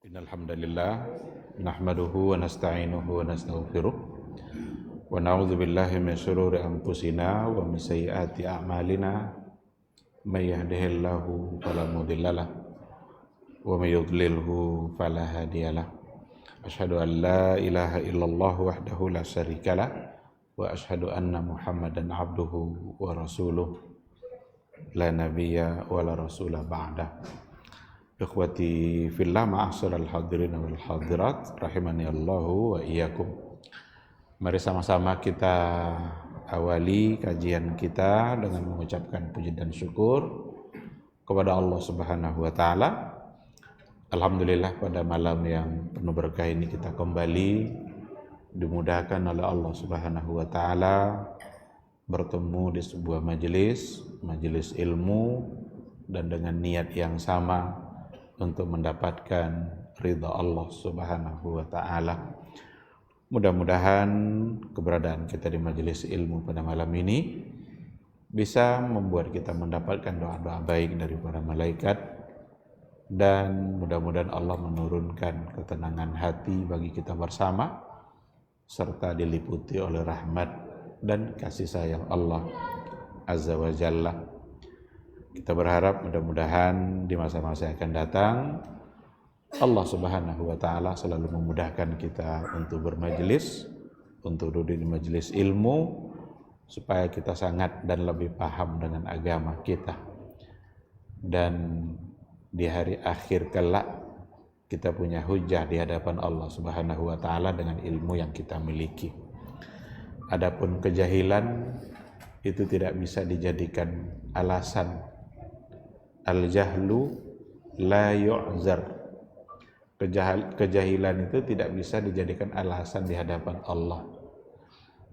Innal hamdalillah nahmaduhu wa nasta'inuhu wa nastaghfiruh wa na'udzu billahi min shururi anfusina wa min sayyiati a'malina may yahdihillahu fala mudhillalah wa may yudlilhu fala hadiyalah. Asyhadu an la ilaha illallah wahdahu la syarikalah wa asyhadu anna Muhammadan abduhu wa rasuluh la nabiyya wa la rasulah ba'dah. Ikhwati fillah ma'asyiral hadirin wal hadirat rahimani Allahu wa iyyakum. Mari sama-sama kita awali kajian kita dengan mengucapkan puji dan syukur kepada Allah Subhanahu wa taala. Alhamdulillah pada malam yang penuh berkah ini kita kembali dimudahkan oleh Allah Subhanahu wa taala bertemu di sebuah majelis ilmu dan dengan niat yang sama untuk mendapatkan ridha Allah Subhanahu wa taala. Mudah-mudahan keberadaan kita di majelis ilmu pada malam ini bisa membuat kita mendapatkan doa-doa baik dari para malaikat, dan mudah-mudahan Allah menurunkan ketenangan hati bagi kita bersama serta diliputi oleh rahmat dan kasih sayang Allah Azza wa Jalla. Kita berharap mudah-mudahan di masa-masa yang akan datang Allah Subhanahu wa taala selalu memudahkan kita untuk bermajelis, untuk duduk di majelis ilmu, supaya kita sangat dan lebih paham dengan agama kita. Dan di hari akhir kelak kita punya hujah di hadapan Allah Subhanahu wa taala dengan ilmu yang kita miliki. Adapun kejahilan itu tidak bisa dijadikan alasan. Al-jahlu la yu'zar. Kejahilan itu tidak bisa dijadikan alasan di hadapan Allah.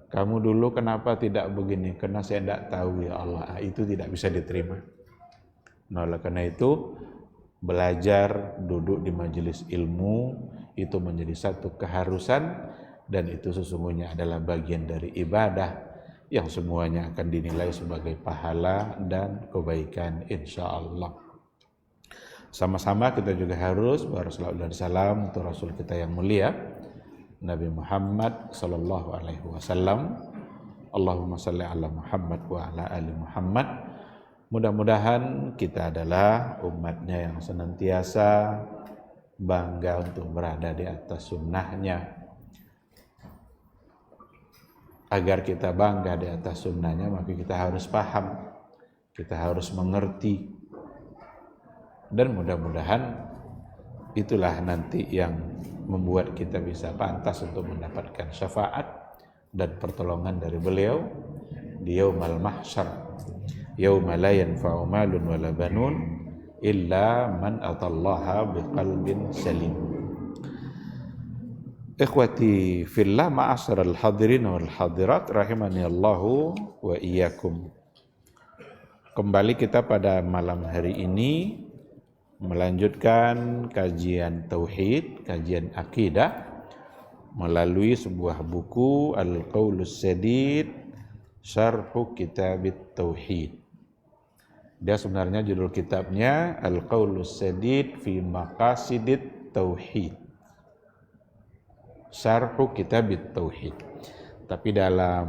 Kamu dulu kenapa tidak begini? Karena saya tidak tahu ya Allah. Itu tidak bisa diterima. Nah, oleh karena itu belajar duduk di majelis ilmu itu menjadi satu keharusan, dan itu sesungguhnya adalah bagian dari ibadah yang semuanya akan dinilai sebagai pahala dan kebaikan insyaallah. Sama-sama kita juga harus bersalawat dan salam untuk Rasul kita yang mulia Nabi Muhammad sallallahu alaihi wasallam. Allahumma shalli ala Muhammad wa ala ali Muhammad. Mudah-mudahan kita adalah umatnya yang senantiasa bangga untuk berada di atas sunnahnya. Agar kita bangga di atas sunnahnya, maka kita harus paham, kita harus mengerti, dan mudah-mudahan itulah nanti yang membuat kita bisa pantas untuk mendapatkan syafaat dan pertolongan dari beliau di yaumal mahsyar, yauma la yanfa'u malun wala banun illa man atallaha biqalbin salim. Ikhwati fillah ma'asyiral hadirin wal hadirat rahimani Allahu wa iyyakum. Kembali kita pada malam hari ini melanjutkan kajian tauhid, kajian akidah melalui sebuah buku Al-Qaulus Sadid Syarhu Kitabit Tauhid. Dia sebenarnya judul kitabnya Al-Qaulus Sadid fi Maqasidit Tauhid, Syarhu Kitabit Tauhid. Tapi dalam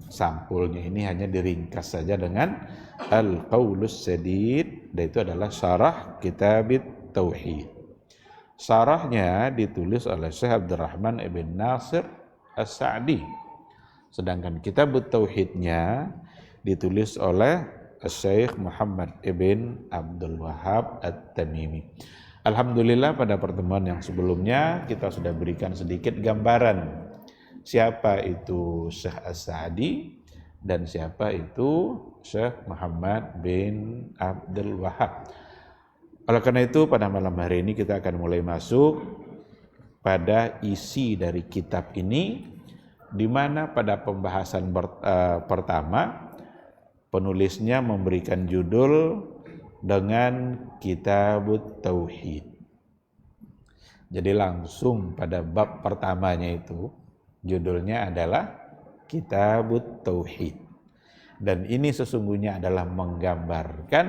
sampulnya ini hanya diringkas saja dengan Al-Qaulus Sadid, dan itu adalah Syarah Kitabit Tauhid. Syarahnya ditulis oleh Syekh Abdurrahman ibn Nasir As-Sa'di. Sedangkan Kitabut Tauhidnya ditulis oleh Syekh Muhammad ibn Abdul Wahhab At-Tamimi. Alhamdulillah pada pertemuan yang sebelumnya kita sudah berikan sedikit gambaran siapa itu Syekh As-Sa'di dan siapa itu Syekh Muhammad bin Abdul Wahhab. Oleh karena itu pada malam hari ini kita akan mulai masuk pada isi dari kitab ini, di mana pada pembahasan pertama penulisnya memberikan judul dengan Kitabut Tauhid. Jadi langsung pada bab pertamanya itu judulnya adalah Kitabut Tauhid. Dan ini sesungguhnya adalah menggambarkan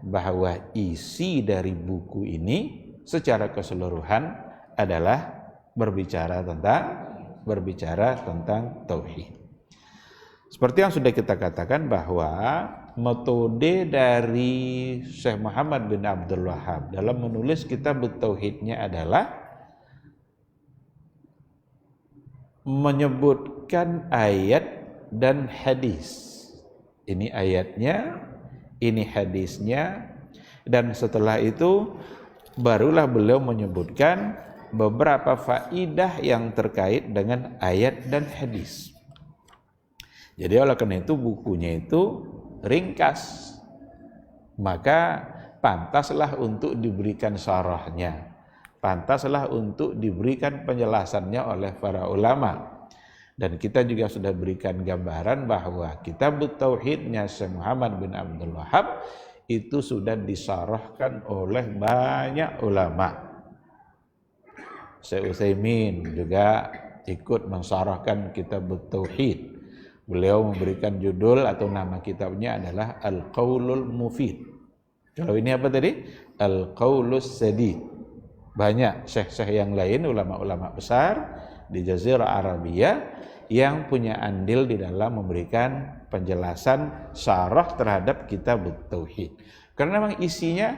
bahwa isi dari buku ini secara keseluruhan adalah berbicara tentang tauhid. Seperti yang sudah kita katakan bahwa metode dari Syekh Muhammad bin Abdul Wahhab dalam menulis kitab tauhidnya adalah menyebutkan ayat dan hadis. Ini ayatnya, ini hadisnya, dan setelah itu barulah beliau menyebutkan beberapa faidah yang terkait dengan ayat dan hadis. Jadi oleh karena itu bukunya itu ringkas, maka pantaslah untuk diberikan syarahnya, pantaslah untuk diberikan penjelasannya oleh para ulama. Dan kita juga sudah berikan gambaran bahwa kitab tauhidnya Syekh Muhammad bin Abdul Wahhab itu sudah disyarahkan oleh banyak ulama. Syekh Utsaimin juga ikut mensyarahkan kitab tauhid. Beliau memberikan judul atau nama kitabnya adalah Al-Qaulul Mufid. Kalau ini apa tadi? Al-Qaulus Sadid. Banyak syekh-syekh yang lain, ulama-ulama besar di Jazirah Arabia yang punya andil di dalam memberikan penjelasan syarah terhadap kitab tauhid. Karena memang isinya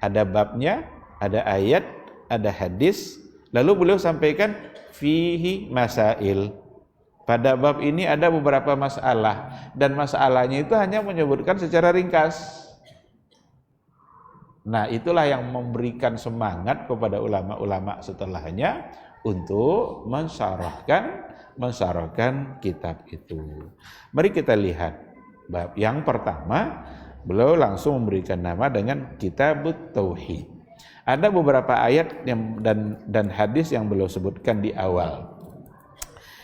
ada babnya, ada ayat, ada hadis, lalu beliau sampaikan fihi masail. Pada bab ini ada beberapa masalah, dan masalahnya itu hanya menyebutkan secara ringkas. Nah, itulah yang memberikan semangat kepada ulama-ulama setelahnya untuk mensyarahkan kitab itu. Mari kita lihat bab yang pertama, beliau langsung memberikan nama dengan Kitab Tauhid. Ada beberapa ayat dan hadis yang beliau sebutkan di awal.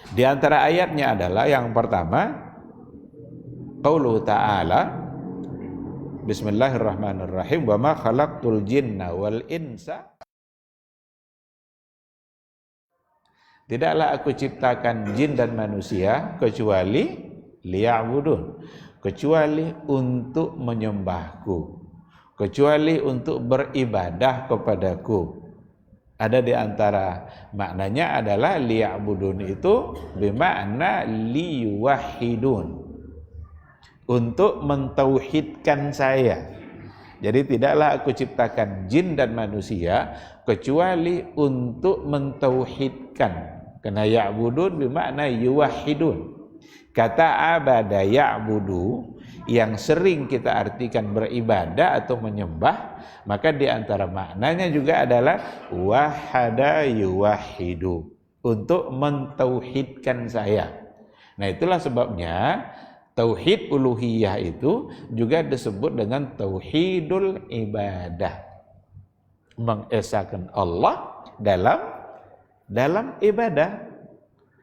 Di antara ayatnya adalah yang pertama, qauluhu ta'ala, Bismillahirrahmanirrahim, wa ma khalaqtul jinna wal insa. Tidaklah aku ciptakan jin dan manusia kecuali liya'budun, kecuali untuk menyembahku, kecuali untuk beribadah kepadaku. Ada di antara maknanya adalah liya'budun itu bermakna liyuwahidun, untuk mentauhidkan saya. Jadi tidaklah aku ciptakan jin dan manusia kecuali untuk mentauhidkan. Karena ya'budun bermakna yuwahidun. Kata abada ya'budu yang sering kita artikan beribadah atau menyembah, maka di antara maknanya juga adalah wahada yuwahidu, untuk mentauhidkan saya. Nah, itulah sebabnya tauhid uluhiyah itu juga disebut dengan tauhidul ibadah, mengesahkan Allah dalam ibadah.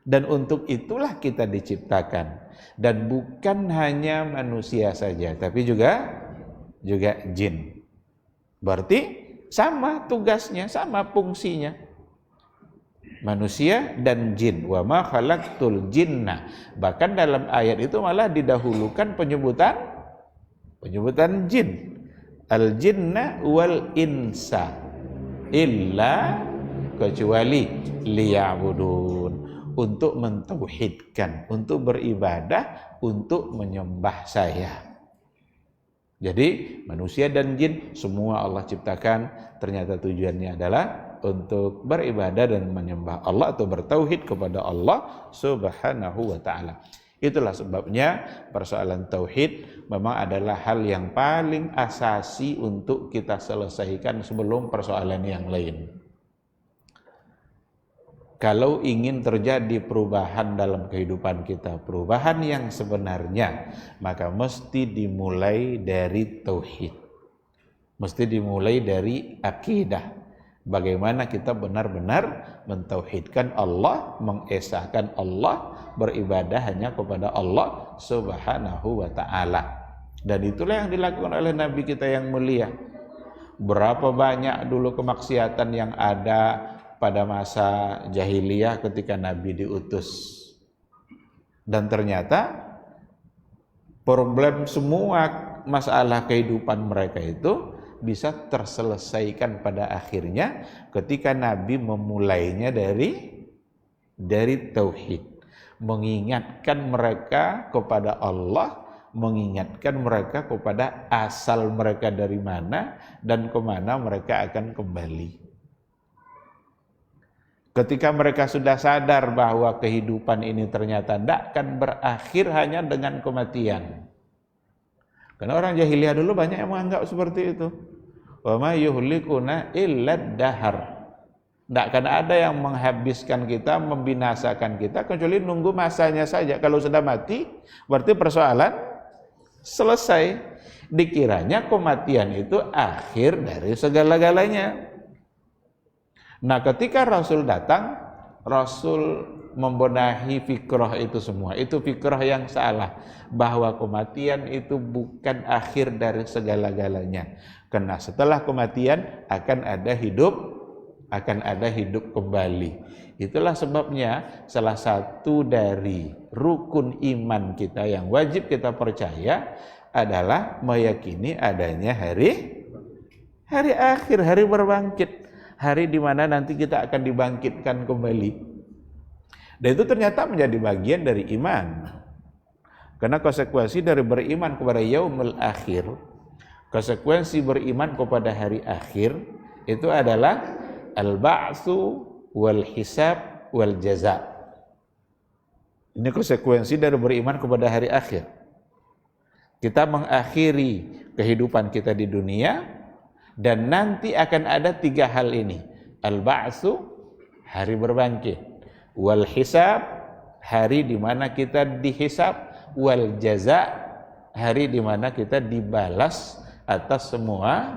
Dan untuk itulah kita diciptakan, dan bukan hanya manusia saja, tapi juga jin. Berarti sama tugasnya, sama fungsinya, manusia dan jin. Wa ma khalaqtul jinna. Bahkan dalam ayat itu malah didahulukan penyebutan jin. Al jinna wal insa illa, kecuali liya'budun, untuk mentauhidkan, untuk beribadah, untuk menyembah saya. Jadi manusia dan jin semua Allah ciptakan, ternyata tujuannya adalah untuk beribadah dan menyembah Allah atau bertauhid kepada Allah Subhanahu wa ta'ala. Itulah sebabnya persoalan tauhid memang adalah hal yang paling asasi untuk kita selesaikan sebelum persoalan yang lain. Kalau ingin terjadi perubahan dalam kehidupan kita, perubahan yang sebenarnya, maka mesti dimulai dari tauhid. Mesti dimulai dari akidah. Bagaimana kita benar-benar mentauhidkan Allah, mengesahkan Allah, beribadah hanya kepada Allah Subhanahu wa ta'ala. Dan itulah yang dilakukan oleh Nabi kita yang mulia. Berapa banyak dulu kemaksiatan yang ada pada masa jahiliyah ketika Nabi diutus. Dan ternyata problem semua masalah kehidupan mereka itu bisa terselesaikan pada akhirnya ketika Nabi memulainya dari tauhid, mengingatkan mereka kepada Allah, mengingatkan mereka kepada asal mereka dari mana dan kemana mereka akan kembali. Ketika mereka sudah sadar bahwa kehidupan ini ternyata tidak akan berakhir hanya dengan kematian. Karena orang jahiliyah dulu banyak yang menganggap seperti itu. Wa ma yuhlikuna illa dahar. Tidak akan ada yang menghabiskan kita, membinasakan kita kecuali nunggu masanya saja. Kalau sudah mati, berarti persoalan selesai. Dikiranya kematian itu akhir dari segala-galanya. Nah, ketika Rasul datang, Rasul membenahi fikrah itu semua. Itu fikrah yang salah, bahwa kematian itu bukan akhir dari segala-galanya. Karena setelah kematian akan ada hidup kembali. Itulah sebabnya salah satu dari rukun iman kita yang wajib kita percaya adalah meyakini adanya hari akhir, hari berbangkit. Hari di mana nanti kita akan dibangkitkan kembali. Dan itu ternyata menjadi bagian dari iman. Karena konsekuensi dari beriman kepada yaumul akhir, konsekuensi beriman kepada hari akhir itu adalah al-ba'tsu wal hisab wal jaza. Ini konsekuensi dari beriman kepada hari akhir. Kita mengakhiri kehidupan kita di dunia, dan nanti akan ada 3 hal ini. Al-ba'tsu, hari berbangkit. Wal hisab, hari di mana kita dihisab. Wal jaza, hari di mana kita dibalas atas semua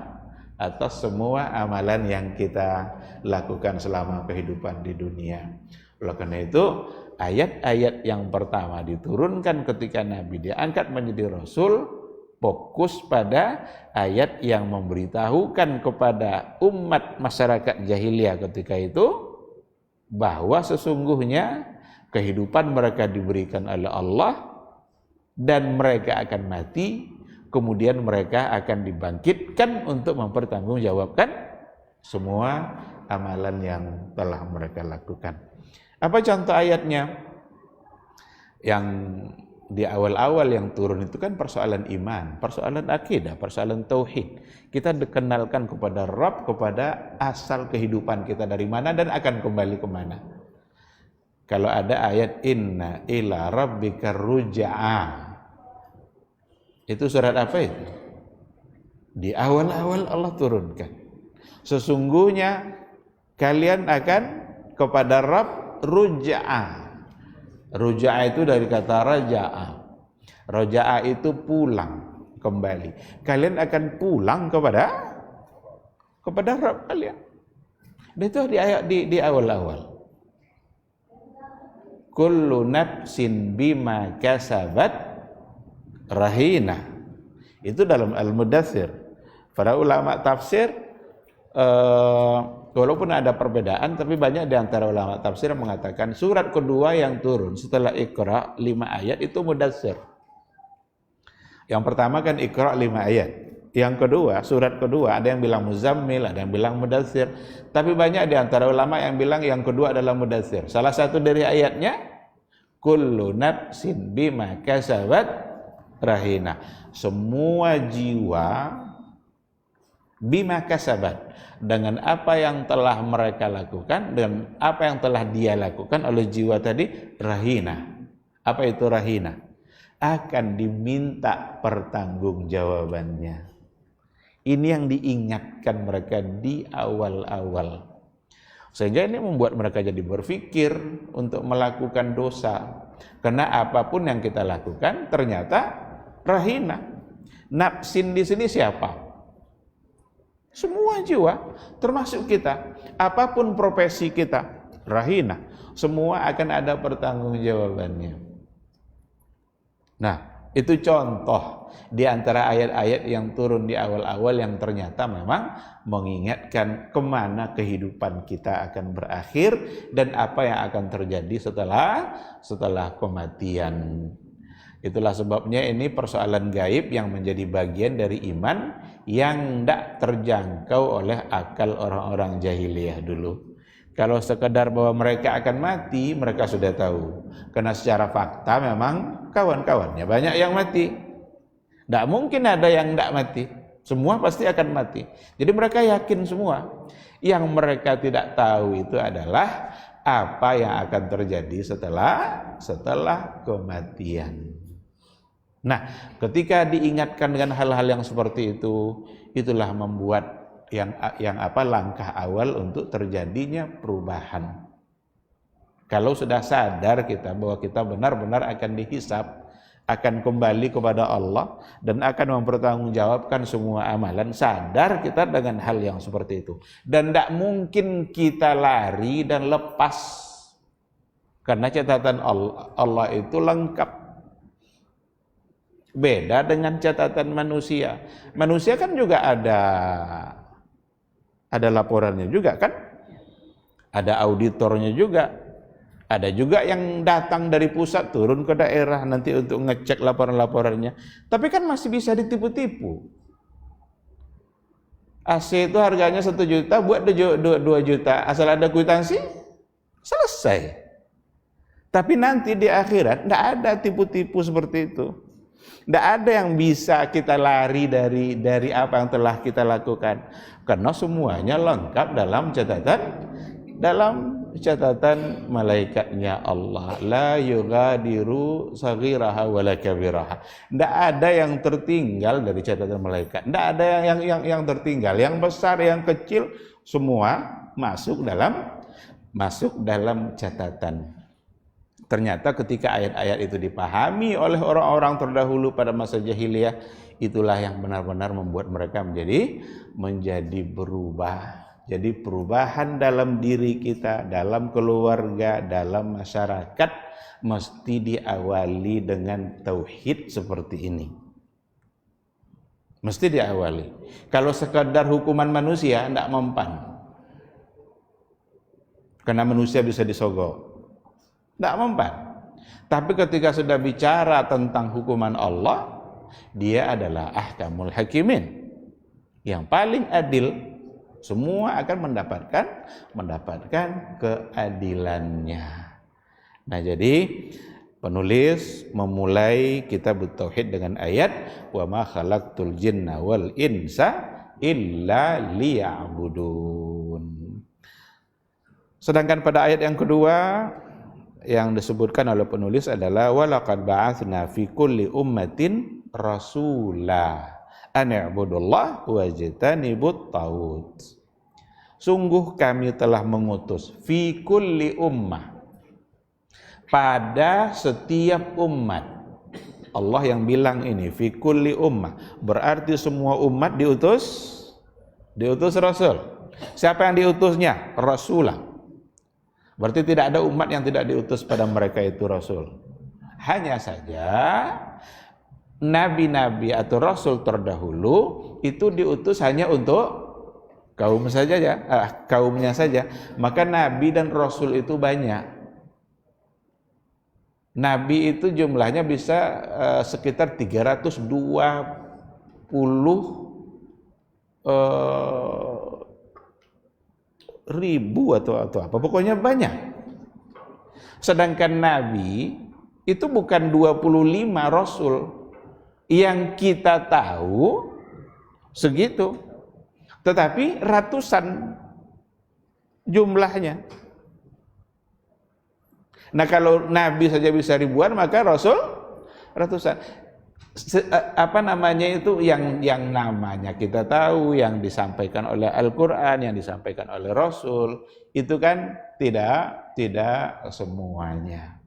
amalan yang kita lakukan selama kehidupan di dunia. Oleh karena itu, ayat-ayat yang pertama diturunkan ketika Nabi diangkat menjadi Rasul, fokus pada ayat yang memberitahukan kepada umat masyarakat jahiliyah ketika itu bahwa sesungguhnya kehidupan mereka diberikan oleh Allah dan mereka akan mati, kemudian mereka akan dibangkitkan untuk mempertanggungjawabkan semua amalan yang telah mereka lakukan. Apa contoh ayatnya? Yang di awal-awal yang turun itu kan persoalan iman, persoalan akidah, persoalan tauhid. Kita dikenalkan kepada Rabb, kepada asal kehidupan kita dari mana dan akan kembali kemana. Kalau ada ayat inna ila rabbika ruj'a, itu surat apa itu? Di awal-awal Allah turunkan. Sesungguhnya kalian akan kepada Rabb ruj'a. Ruja'a itu dari kata raja'a. Raja'a itu pulang kembali. Kalian akan pulang kepada Rabb kalian. Dan itu di ayat di awal-awal. Kullu nafsin bima kasabat rahina. Itu dalam Al-Mudaththir. Para ulama tafsir walaupun ada perbedaan, tapi banyak di antara ulama tafsir yang mengatakan surat kedua yang turun setelah Iqra 5 ayat itu Mudaththir. Yang pertama kan Iqra 5 ayat. Yang kedua, surat kedua ada yang bilang Muzammil, ada yang bilang Mudaththir. Tapi banyak di antara ulama yang bilang yang kedua adalah Mudaththir. Salah satu dari ayatnya kullu nafsin bima kasabat rahina. Semua jiwa bima kasabat, dengan apa yang telah mereka lakukan, dengan apa yang telah dia lakukan oleh jiwa tadi, rahina. Apa itu rahina? Akan diminta pertanggungjawabannya. Ini yang diingatkan mereka di awal-awal. Sehingga ini membuat mereka jadi berpikir untuk melakukan dosa. Karena apapun yang kita lakukan ternyata rahina. Nafsin di sini siapa? Semua jiwa, termasuk kita, apapun profesi kita, rahina, semua akan ada pertanggungjawabannya. Nah, itu contoh di antara ayat-ayat yang turun di awal-awal yang ternyata memang mengingatkan kemana kehidupan kita akan berakhir dan apa yang akan terjadi setelah kematian. Itulah sebabnya ini persoalan gaib yang menjadi bagian dari iman yang tidak terjangkau oleh akal orang-orang jahiliyah dulu. Kalau sekedar bahwa mereka akan mati, mereka sudah tahu. Karena secara fakta memang kawan-kawannya banyak yang mati. Tidak mungkin ada yang tidak mati. Semua pasti akan mati. Jadi mereka yakin semua. Yang mereka tidak tahu itu adalah apa yang akan terjadi setelah kematian. Nah, ketika diingatkan dengan hal-hal yang seperti itu, itulah membuat langkah awal untuk terjadinya perubahan. Kalau sudah sadar kita bahwa kita benar-benar akan dihisab, akan kembali kepada Allah dan akan mempertanggungjawabkan semua amalan, sadar kita dengan hal yang seperti itu. Dan tidak mungkin kita lari dan lepas, karena catatan Allah itu lengkap. Beda dengan catatan manusia. Manusia kan juga ada laporannya juga kan? Ada auditornya juga. Ada juga yang datang dari pusat turun ke daerah nanti untuk ngecek laporan-laporannya. Tapi kan masih bisa ditipu-tipu. AC itu harganya 1 juta, buat 2 juta. Asal ada kwitansi, selesai. Tapi nanti di akhirat tidak ada tipu-tipu seperti itu. Tidak ada yang bisa kita lari dari apa yang telah kita lakukan. Karena semuanya lengkap dalam catatan malaikatnya Allah. La yughadiru saghiraha wala kabiraha. Tidak ada yang tertinggal dari catatan malaikat. Tidak ada yang tertinggal. Yang besar, yang kecil, semua masuk dalam catatan. Ternyata ketika ayat-ayat itu dipahami oleh orang-orang terdahulu pada masa jahiliyah, itulah yang benar-benar membuat mereka menjadi berubah. Jadi perubahan dalam diri kita, dalam keluarga, dalam masyarakat mesti diawali dengan tauhid seperti ini. Mesti diawali. Kalau sekadar hukuman manusia tidak mempan. Karena manusia bisa disogok. Tidak mempan. Tapi ketika sudah bicara tentang hukuman Allah, dia adalah ahkamul hakimin, yang paling adil. Semua akan mendapatkan keadilannya. Nah, jadi penulis memulai kitab tauhid dengan ayat wa ma khalaqtul jinna wal insa illa liya'budun. Sedangkan pada ayat yang kedua yang disebutkan oleh penulis adalah walaqad ba'atsna fi kulli ummatin rasula an i'budullah wajtanibut taghut. Sungguh kami telah mengutus fi kulli ummah, pada setiap umat. Allah yang bilang ini fi kulli ummah, berarti semua umat diutus rasul. Siapa yang diutusnya? Rasulah. Berarti tidak ada umat yang tidak diutus pada mereka itu rasul. Hanya saja nabi-nabi atau rasul terdahulu itu diutus hanya untuk kaumnya saja. Maka nabi dan rasul itu banyak. Nabi itu jumlahnya bisa sekitar 320 ribu atau apa, pokoknya banyak. Sedangkan nabi itu bukan 25 rasul yang kita tahu segitu, tetapi ratusan jumlahnya. Nah, kalau nabi saja bisa ribuan, maka rasul ratusan. Yang namanya kita tahu, yang disampaikan oleh Al-Quran, yang disampaikan oleh Rasul, itu kan tidak semuanya.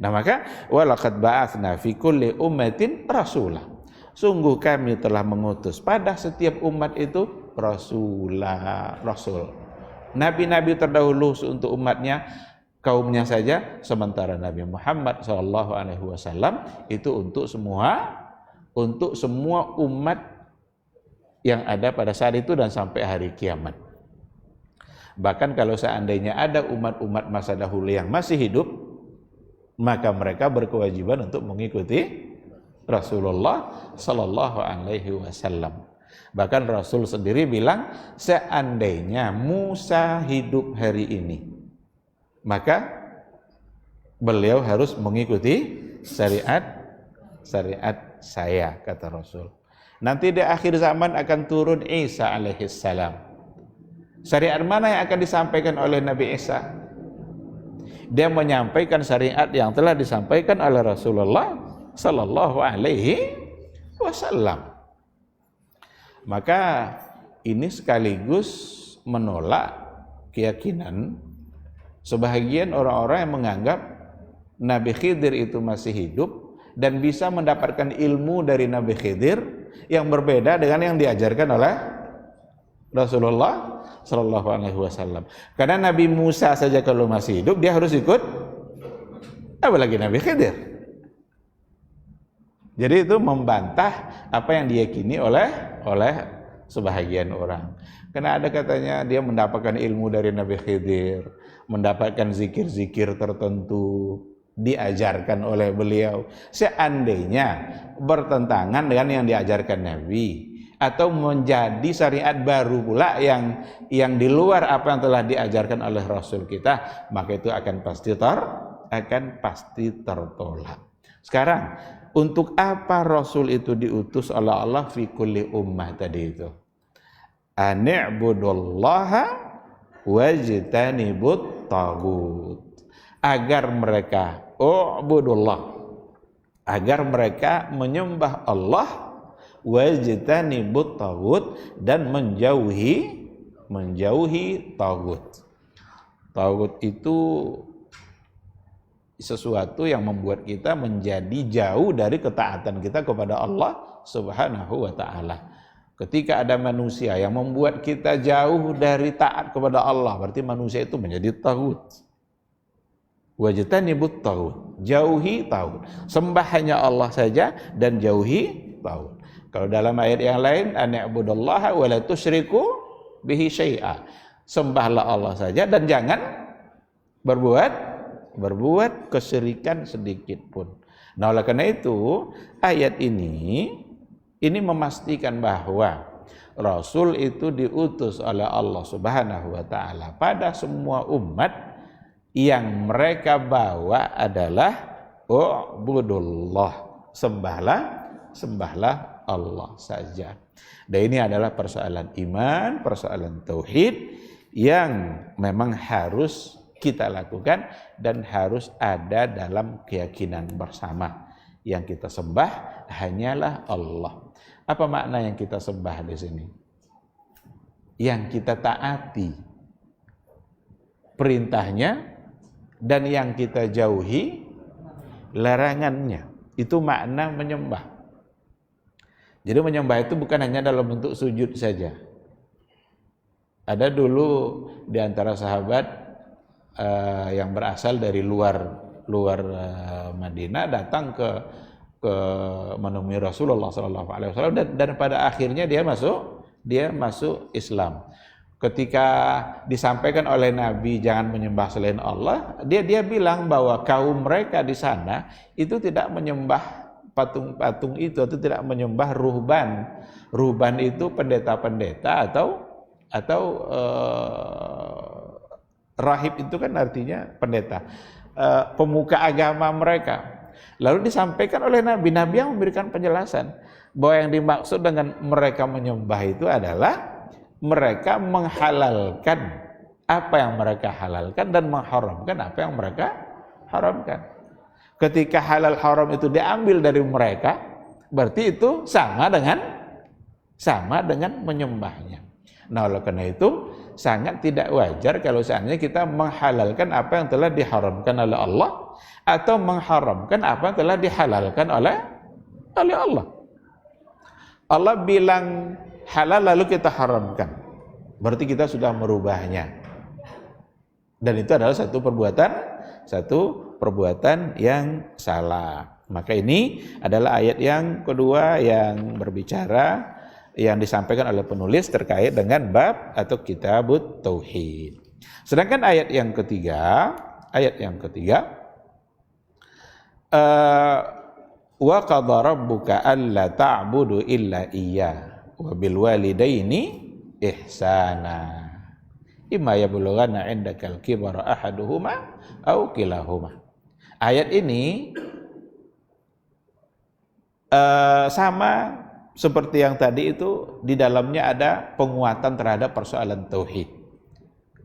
Nah, maka walaqad ba'atsna fi kulli ummatin rasulah. Sungguh kami telah mengutus pada setiap umat itu rasul. Nabi-nabi terdahulu untuk umatnya, kaumnya saja, sementara Nabi Muhammad SAW itu untuk semua umat yang ada pada saat itu dan sampai hari kiamat. Bahkan kalau seandainya ada umat-umat masa dahulu yang masih hidup, maka mereka berkewajiban untuk mengikuti Rasulullah sallallahu alaihi wasallam. Bahkan Rasul sendiri bilang, seandainya Musa hidup hari ini, maka beliau harus mengikuti syariat saya, kata Rasul. Nanti di akhir zaman akan turun Isa alaihissalam. Syariat mana yang akan disampaikan oleh Nabi Isa? Dia menyampaikan syariat yang telah disampaikan oleh Rasulullah sallallahu alaihi wasallam. Maka ini sekaligus menolak keyakinan sebahagian orang-orang yang menganggap Nabi Khidir itu masih hidup dan bisa mendapatkan ilmu dari Nabi Khidir yang berbeda dengan yang diajarkan oleh Rasulullah sallallahu alaihi wasallam. Karena Nabi Musa saja kalau masih hidup dia harus ikut, apalagi Nabi Khidir. Jadi itu membantah apa yang diyakini oleh sebahagian orang. Karena ada katanya dia mendapatkan ilmu dari Nabi Khidir, mendapatkan zikir-zikir tertentu diajarkan oleh beliau. Seandainya bertentangan dengan yang diajarkan Nabi, atau menjadi syariat baru pula yang di luar apa yang telah diajarkan oleh Rasul kita, maka itu akan pasti tertolak. Sekarang, untuk apa Rasul itu diutus oleh Allah fi kulli ummah tadi itu? Ani'budullaha wajtanibut tagut. Agar mereka agar mereka menyembah Allah, wajtanibut tagut, dan menjauhi tagut. Tagut itu sesuatu yang membuat kita menjadi jauh dari ketaatan kita kepada Allah Subhanahu wa ta'ala. Ketika ada manusia yang membuat kita jauh dari taat kepada Allah, berarti manusia itu menjadi tagut. Wajtanibut tagut, jauhi tagut. Sembah hanya Allah saja dan jauhi tagut. Kalau dalam ayat yang lain, ani'budullaha wa la tusyriku bihi syai'a. Sembahlah Allah saja dan jangan berbuat kesyirikan sedikit pun. Nah, oleh karena itu ayat ini memastikan bahwa Rasul itu diutus oleh Allah Subhanahu wa ta'ala pada semua umat yang mereka bawa adalah u'budullah, sembahlah Allah saja. Dan ini adalah persoalan iman, persoalan tauhid yang memang harus kita lakukan dan harus ada dalam keyakinan bersama. Yang kita sembah hanyalah Allah. Apa makna yang kita sembah di sini? Yang kita taati perintahnya dan yang kita jauhi larangannya. Itu makna menyembah. Jadi menyembah itu bukan hanya dalam bentuk sujud saja. Ada dulu di antara sahabat yang berasal dari luar Madinah datang ke menemui Rasulullah SAW dan pada akhirnya dia masuk Islam. Ketika disampaikan oleh Nabi jangan menyembah selain Allah, dia bilang bahwa kaum mereka di sana itu tidak menyembah patung-patung itu atau tidak menyembah ruhban. Ruhban itu pendeta-pendeta atau rahib itu kan artinya pendeta, pemuka agama mereka. Lalu disampaikan oleh Nabi yang memberikan penjelasan bahwa yang dimaksud dengan mereka menyembah itu adalah mereka menghalalkan apa yang mereka halalkan dan mengharamkan apa yang mereka haramkan. Ketika halal haram itu diambil dari mereka, berarti itu sama dengan menyembahnya. Nah, oleh karena itu sangat tidak wajar kalau seandainya kita menghalalkan apa yang telah diharamkan oleh Allah atau mengharamkan apa yang telah dihalalkan oleh Allah. Allah bilang halal lalu kita haramkan, berarti kita sudah merubahnya. Dan itu adalah satu perbuatan yang salah. Maka ini adalah ayat yang kedua yang berbicara yang disampaikan oleh penulis terkait dengan bab atau kitabut tauhid. Sedangkan ayat yang ketiga Wa qadha rabbuka alla ta'budu illa iyyah wa bil walidaini ihsana imma yablughanna 'indakal kibara ahaduhuma aw kilahuma. Ayat ini sama seperti yang tadi itu, di dalamnya ada penguatan terhadap persoalan tauhid,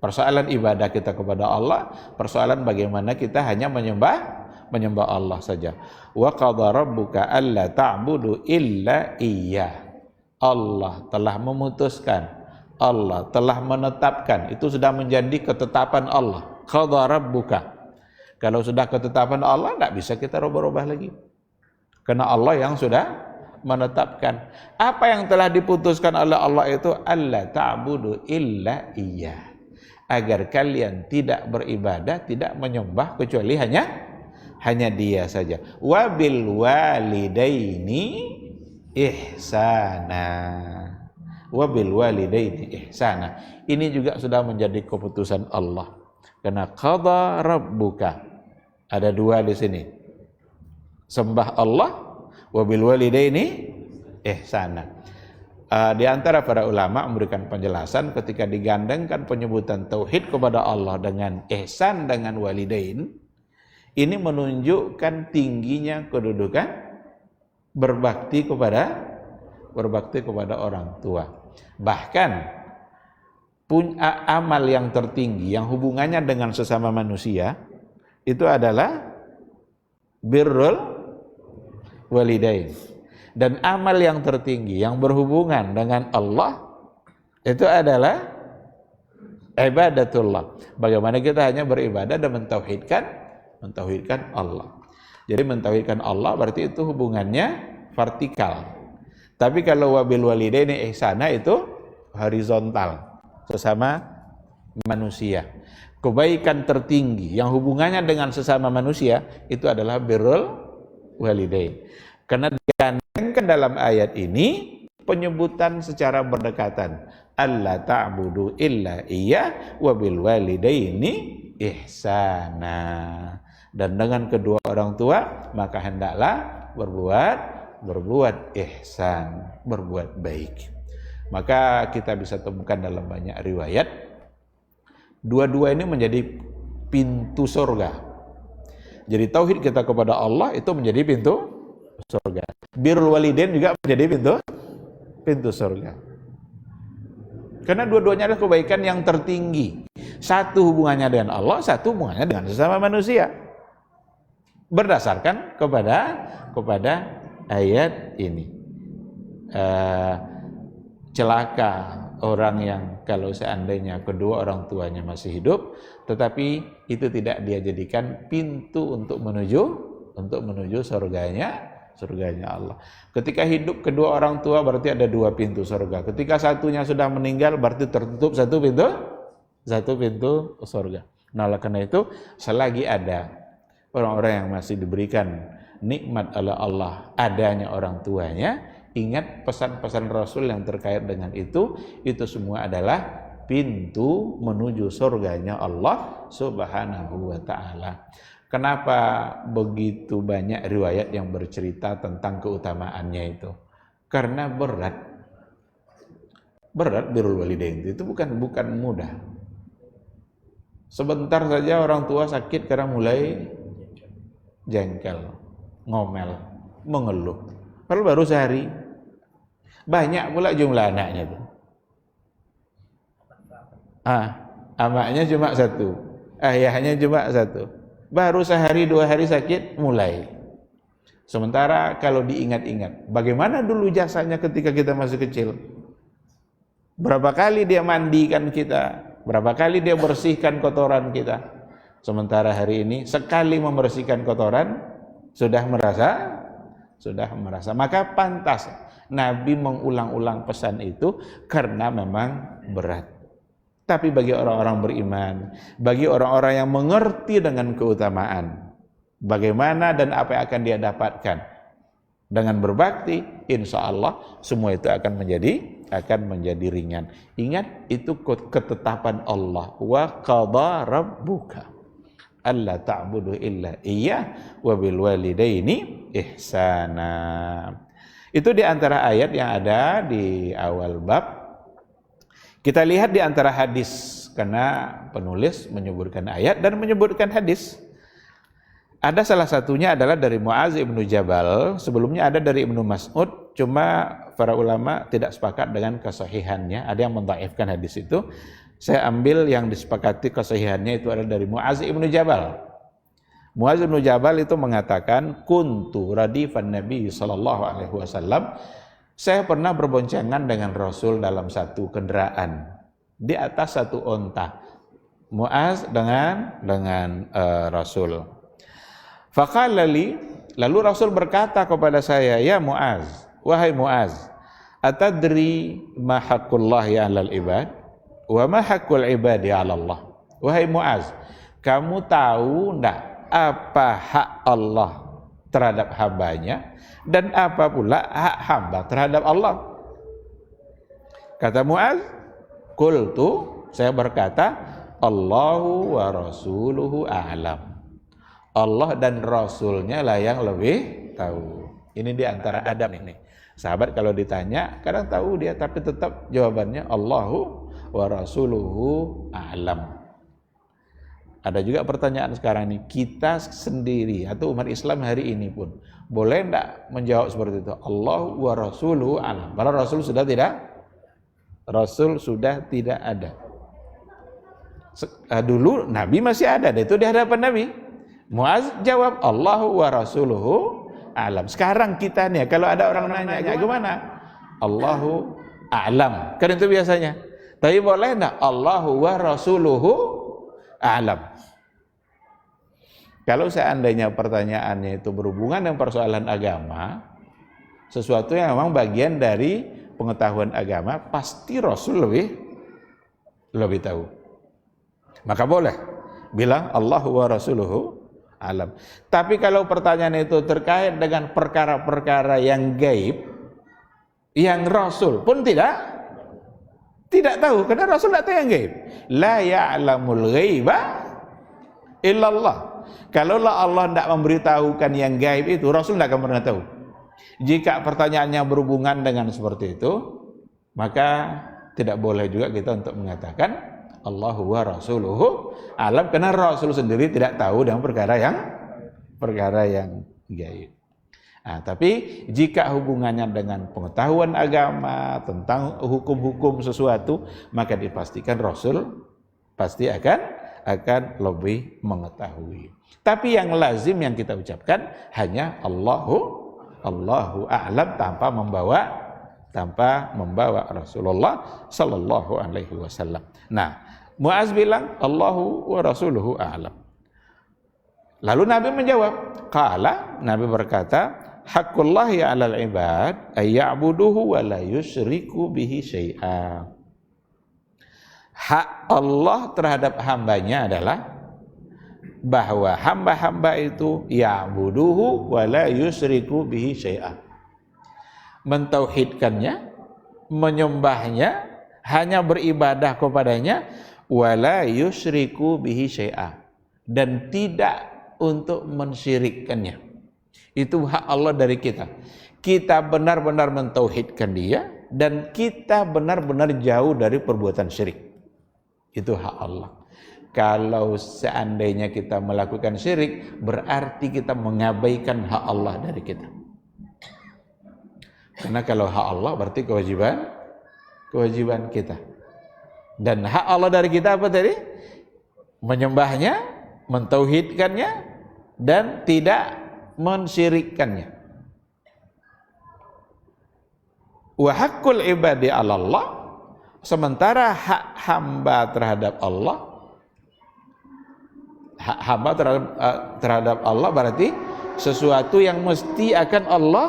persoalan ibadah kita kepada Allah, persoalan bagaimana kita hanya menyembah Allah saja. Wa qadha rabbuka alla ta'budu illa iyyah. Allah telah memutuskan, Allah telah menetapkan, itu sudah menjadi ketetapan Allah. Qadha rabbuka. Kalau sudah ketetapan Allah, tidak bisa kita rubah-rubah lagi. Karena Allah yang sudah menetapkan. Apa yang telah diputuskan oleh Allah itu alla ta'budu illa iyyah. Agar kalian tidak beribadah, tidak menyembah kecuali hanya Dia saja. Wa bil walidaini ihsana. Wa bil walidaini ihsana. Ini juga sudah menjadi keputusan Allah. Karena qadha rabbuka. Ada dua di sini. Sembah Allah, wabil walidaini ihsana. Di antara para ulama memberikan penjelasan ketika digandengkan penyebutan tauhid kepada Allah dengan ihsan dengan walidain, ini menunjukkan tingginya kedudukan berbakti kepada orang tua. Bahkan amal yang tertinggi yang hubungannya dengan sesama manusia itu adalah birrul walidain. Dan amal yang tertinggi yang berhubungan dengan Allah itu adalah ibadatullah. Bagaimana kita hanya beribadah dan mentauhidkan Allah. Jadi mentauhidkan Allah berarti itu hubungannya vertikal. Tapi kalau wabil walidaini ihsana itu horizontal, sesama manusia. Kebaikan tertinggi yang hubungannya dengan sesama manusia itu adalah birrul walidain. Karena digandengkan dalam ayat ini penyebutan secara berdekatan. Alla ta'budu illa iyyah wa bil walidaini ihsana. Dan dengan kedua orang tua maka hendaklah berbuat ihsan, berbuat baik. Maka kita bisa temukan dalam banyak riwayat dua-dua ini menjadi pintu surga. Jadi tauhid kita kepada Allah itu menjadi pintu surga. Birrul walidain juga menjadi pintu surga. Karena dua-duanya adalah kebaikan yang tertinggi. Satu hubungannya dengan Allah, satu hubungannya dengan sesama manusia. Berdasarkan kepada ayat ini. Celaka orang yang kalau seandainya kedua orang tuanya masih hidup, tetapi itu tidak dia jadikan pintu untuk menuju surganya Allah. Ketika hidup kedua orang tua berarti ada dua pintu surga. Ketika satunya sudah meninggal berarti tertutup satu pintu surga. Nah, oleh karena itu selagi ada orang-orang yang masih diberikan nikmat oleh Allah adanya orang tuanya, ingat pesan-pesan Rasul yang terkait dengan itu semua adalah pintu menuju surganya Allah Subhanahu wa ta'ala. Kenapa begitu banyak riwayat yang bercerita tentang keutamaannya itu? Karena berat birrul walidain itu bukan mudah. Sebentar saja orang tua sakit karena mulai jengkel, ngomel, mengeluh. Kalau baru sehari, banyak pula jumlah anaknya itu. Amaknya cuma satu, ayahnya cuma satu. Baru sehari dua hari sakit mulai. Sementara kalau diingat-ingat, bagaimana dulu jasanya ketika kita masih kecil? Berapa kali dia mandikan kita? Berapa kali dia bersihkan kotoran kita? Sementara hari ini sekali membersihkan kotoran sudah merasa. Maka pantas Nabi mengulang-ulang pesan itu karena memang berat. Tapi bagi orang-orang beriman, bagi orang-orang yang mengerti dengan keutamaan, bagaimana dan apa yang akan dia dapatkan dengan berbakti, insya Allah semua itu akan menjadi ringan. Ingat, itu ketetapan Allah. Wa qadha rabbuka alla ta'budu illa iyyah wa bil walidaini ihsana. Itu di antara ayat yang ada di awal bab. Kita lihat di antara hadis, karena penulis menyebutkan ayat dan menyebutkan hadis. Ada salah satunya adalah dari Muaz ibnu Jabal, sebelumnya ada dari Ibnu Mas'ud, cuma para ulama tidak sepakat dengan kesahihannya, ada yang mendhaifkan hadis itu. Saya ambil yang disepakati kesahihannya itu adalah dari Muaz ibnu Jabal. Muaz ibnu Jabal itu mengatakan, kuntu radifan Nabi sallallahu alaihi wasallam, saya pernah berboncengan dengan Rasul dalam satu kendaraan di atas satu onta. Muaz dengan Rasul. Faqala li, lalu Rasul berkata kepada saya, ya Muaz, wahai Muaz, atadri ma haqqullahi 'alal ibad wa ma haqqul ibadi 'ala Allah. Wahai Muaz, kamu tahu enggak apa hak Allah terhadap hambanya dan apa pula hak hamba terhadap Allah? Kata Muaz, qultu, saya berkata, Allahu wa rasuluhu a'lam. Allah dan Rasulnya lah yang lebih tahu. Ini di antara adab ini. Sahabat kalau ditanya, kadang tahu dia, tapi tetap jawabannya Allahu wa rasuluhu a'lam. Ada juga pertanyaan sekarang ini, kita sendiri atau umat Islam hari ini pun boleh enggak menjawab seperti itu? Allahu wa rasuluhu a'lam. Padahal Rasul sudah tidak? Rasul sudah tidak ada. Dulu Nabi masih ada, itu di hadapan Nabi. Muaz jawab Allahu wa rasuluhu a'lam. Sekarang kita nih, kalau ada orang nanya gimana? Allahu a'lam. Kan itu biasanya. Tapi boleh enggak Allahu wa rasuluhu a'lam? Kalau seandainya pertanyaannya itu berhubungan dengan persoalan agama, sesuatu yang memang bagian dari pengetahuan agama, pasti Rasul lebih tahu. Maka boleh bilang Allahu wa rasuluhu alam. Tapi kalau pertanyaan itu terkait dengan perkara-perkara yang gaib, yang Rasul pun tidak tahu, karena Rasul tidak tahu yang gaib. La ya'lamul ghaiba illallah. Kalaulah Allah tidak memberitahukan yang gaib itu, Rasul tidak akan pernah tahu. Jika pertanyaannya berhubungan dengan seperti itu, maka tidak boleh juga kita untuk mengatakan Allahu wa rasuluhu alam, karena Rasul sendiri tidak tahu dengan perkara yang gaib. Nah, tapi jika hubungannya dengan pengetahuan agama tentang hukum-hukum sesuatu, maka dipastikan Rasul pasti akan lebih mengetahui. Tapi yang lazim yang kita ucapkan hanya Allahu a'lam, tanpa membawa Rasulullah sallallahu alaihi wasallam. Nah, Muaz bilang Allahu wa rasuluhu a'lam. Lalu Nabi menjawab, qala, Nabi berkata, haqqullahi 'alal ibad ay ya'buduhu wa la yusyriku bihi syai'a. Hak Allah terhadap hambanya adalah bahwa hamba-hamba itu ya'buduhu wa la yusyriku bihi syai'a. Mentauhidkannya, menyembahnya, hanya beribadah kepadanya, wala yusyriku bihi syai'a, dan tidak untuk mensyirikkannya. Itu hak Allah dari kita. Kita benar-benar mentauhidkan Dia, dan kita benar-benar jauh dari perbuatan syirik. Itu hak Allah. Kalau seandainya kita melakukan syirik, berarti kita mengabaikan hak Allah dari kita. Karena kalau hak Allah berarti kewajiban kita. Dan hak Allah dari kita apa tadi? Menyembahnya, mentauhidkannya, dan tidak mensyirikkannya. Wa haqqul ibadi 'ala Allah, sementara hak hamba terhadap Allah, hak hamba terhadap Allah berarti sesuatu yang mesti akan Allah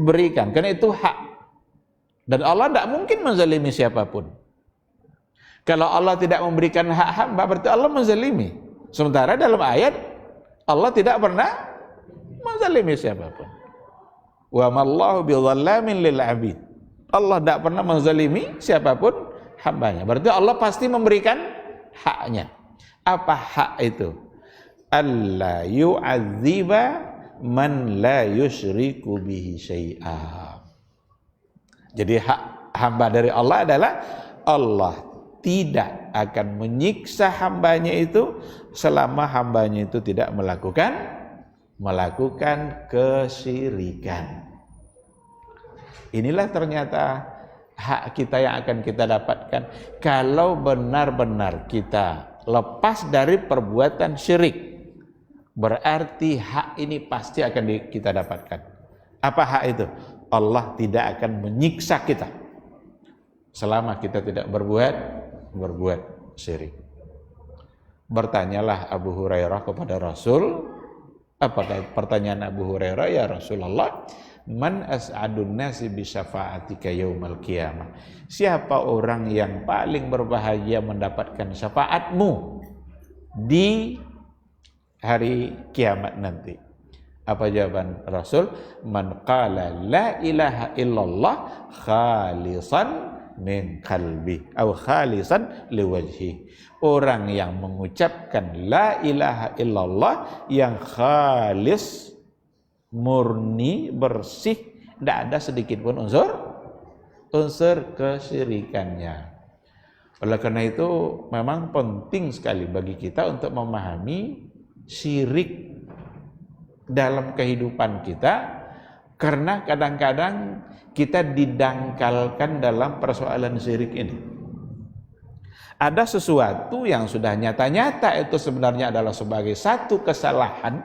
berikan, karena itu hak. Dan Allah tidak mungkin menzalimi siapapun. Kalau Allah tidak memberikan hak hamba, berarti Allah menzalimi. Sementara dalam ayat Allah tidak pernah menzalimi siapapun. Wa mallahu bidzallamin lil 'abid. Allah tidak pernah menzalimi siapapun hambanya. Berarti Allah pasti memberikan haknya. Apa hak itu? alla yu'adziba man la yusyriku bihi syai'a. Jadi hak hamba dari Allah adalah Allah tidak akan menyiksa hambanya itu selama hambanya itu tidak melakukan kesyirikan. Inilah ternyata hak kita yang akan kita dapatkan kalau benar-benar kita lepas dari perbuatan syirik. Berarti hak ini pasti akan kita dapatkan. Apa hak itu? Allah tidak akan menyiksa kita selama kita tidak berbuat syirik. Bertanyalah Abu Hurairah kepada Rasul. Apakah pertanyaan Abu Hurairah, ya Rasulullah, man as'adun nasi bi syafa'atika yaumal qiyamah? Siapa orang yang paling berbahagia mendapatkan syafaatmu di hari kiamat nanti? Apa jawaban Rasul? Man qala la ilaha illallah khalisan min qalbi atau khalisan liwajhi. Orang yang mengucapkan la ilaha illallah yang khalis, murni, bersih, tidak ada sedikit pun unsur kesyirikannya. Oleh karena itu memang penting sekali bagi kita untuk memahami syirik dalam kehidupan kita, karena kadang-kadang kita didangkalkan dalam persoalan syirik ini. Ada sesuatu yang sudah nyata-nyata itu sebenarnya adalah sebagai satu kesalahan,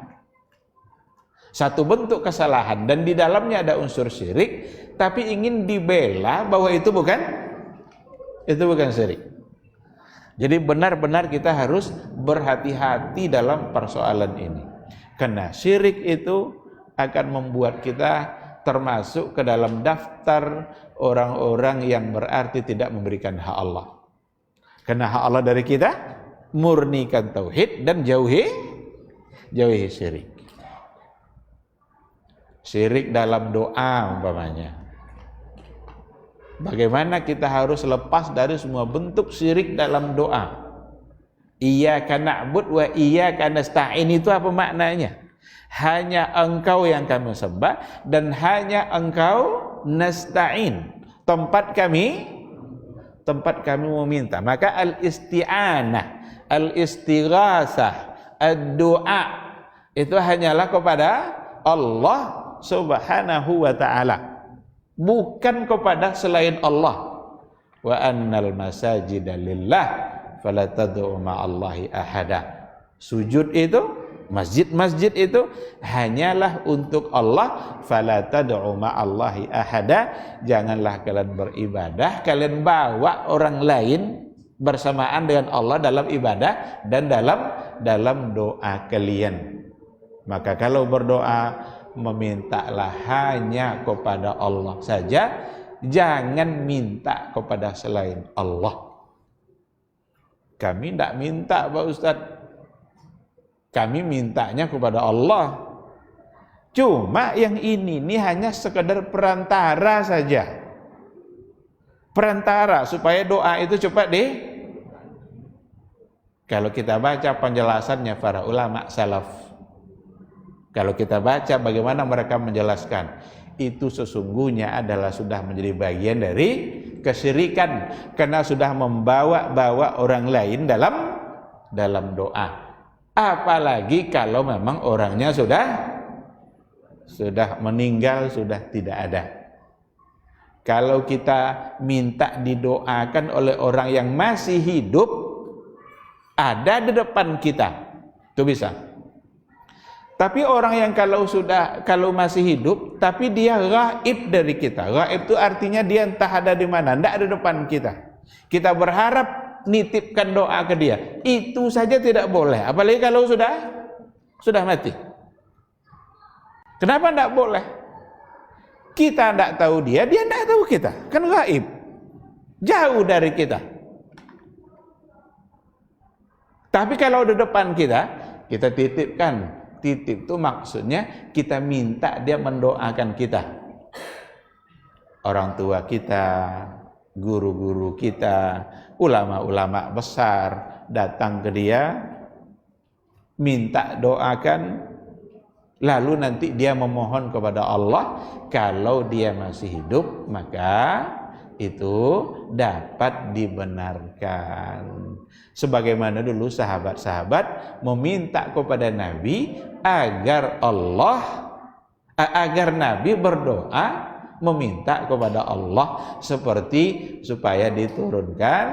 satu bentuk kesalahan, dan di dalamnya ada unsur syirik, tapi ingin dibela bahwa itu bukan syirik. Jadi benar-benar kita harus berhati-hati dalam persoalan ini, karena syirik itu akan membuat kita termasuk ke dalam daftar orang-orang yang berarti tidak memberikan hak Allah. Karena hak Allah dari kita murnikan tauhid dan jauhi syirik. Syirik dalam doa umpamanya. Bagaimana kita harus lepas dari semua bentuk syirik dalam doa? Iyyaka na'budu wa iyyaka nasta'in, itu apa maknanya? Hanya Engkau yang kami sembah dan hanya Engkau nasta'in, tempat kami meminta. Maka al-isti'anah, al-istighasah, ad-du'a itu hanyalah kepada Allah Subhanahu wa ta'ala, bukan kepada selain Allah. Wa annal masajida lillah fala tad'u ma'allahi ahada. Sujud itu, masjid-masjid itu hanyalah untuk Allah. Fala tad'u ma'allahi ahada. Janganlah kalian beribadah, kalian bawa orang lain bersamaan dengan Allah dalam ibadah dan dalam doa kalian. Maka kalau berdoa, memintalah hanya kepada Allah saja, jangan minta kepada selain Allah. Kami tidak minta Pak Ustadz, kami mintanya kepada Allah. Cuma yang ini hanya sekedar perantara saja. Perantara supaya doa itu cepat Kalau kita baca penjelasannya para ulama salaf, kalau kita baca bagaimana mereka menjelaskan, itu sesungguhnya adalah sudah menjadi bagian dari kesyirikan, karena sudah membawa-bawa orang lain dalam doa. Apalagi kalau memang orangnya sudah meninggal, sudah tidak ada. Kalau kita minta didoakan oleh orang yang masih hidup, ada di depan kita, itu bisa. Tapi orang yang kalau masih hidup, tapi dia gaib dari kita. Gaib itu artinya dia entah ada di mana, tidak ada di depan kita. Kita berharap nitipkan doa ke dia, itu saja tidak boleh. Apalagi kalau sudah mati. Kenapa tidak boleh? Kita tidak tahu dia tidak tahu kita. Kan gaib, jauh dari kita. Tapi kalau di depan kita titipkan. Titip itu maksudnya kita minta dia mendoakan kita. Orang tua kita, guru-guru kita, ulama-ulama besar datang ke dia, minta doakan, lalu nanti dia memohon kepada Allah. Kalau dia masih hidup, maka itu dapat dibenarkan. Sebagaimana dulu sahabat-sahabat meminta kepada Nabi agar Nabi berdoa meminta kepada Allah seperti supaya diturunkan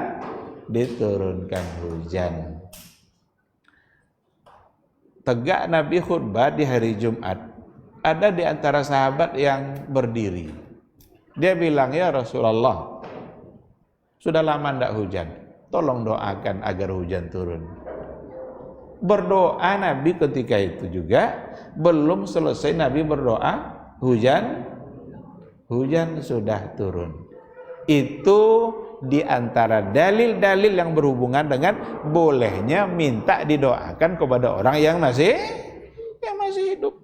hujan. Tegak Nabi khutbah di hari Jumat, ada di antara sahabat yang berdiri. Dia bilang, "Ya Rasulullah, sudah lama tidak hujan, tolong doakan agar hujan turun." Berdoa Nabi ketika itu juga belum selesai Nabi berdoa, hujan sudah turun. Itu di antara dalil-dalil yang berhubungan dengan bolehnya minta didoakan kepada orang yang masih hidup.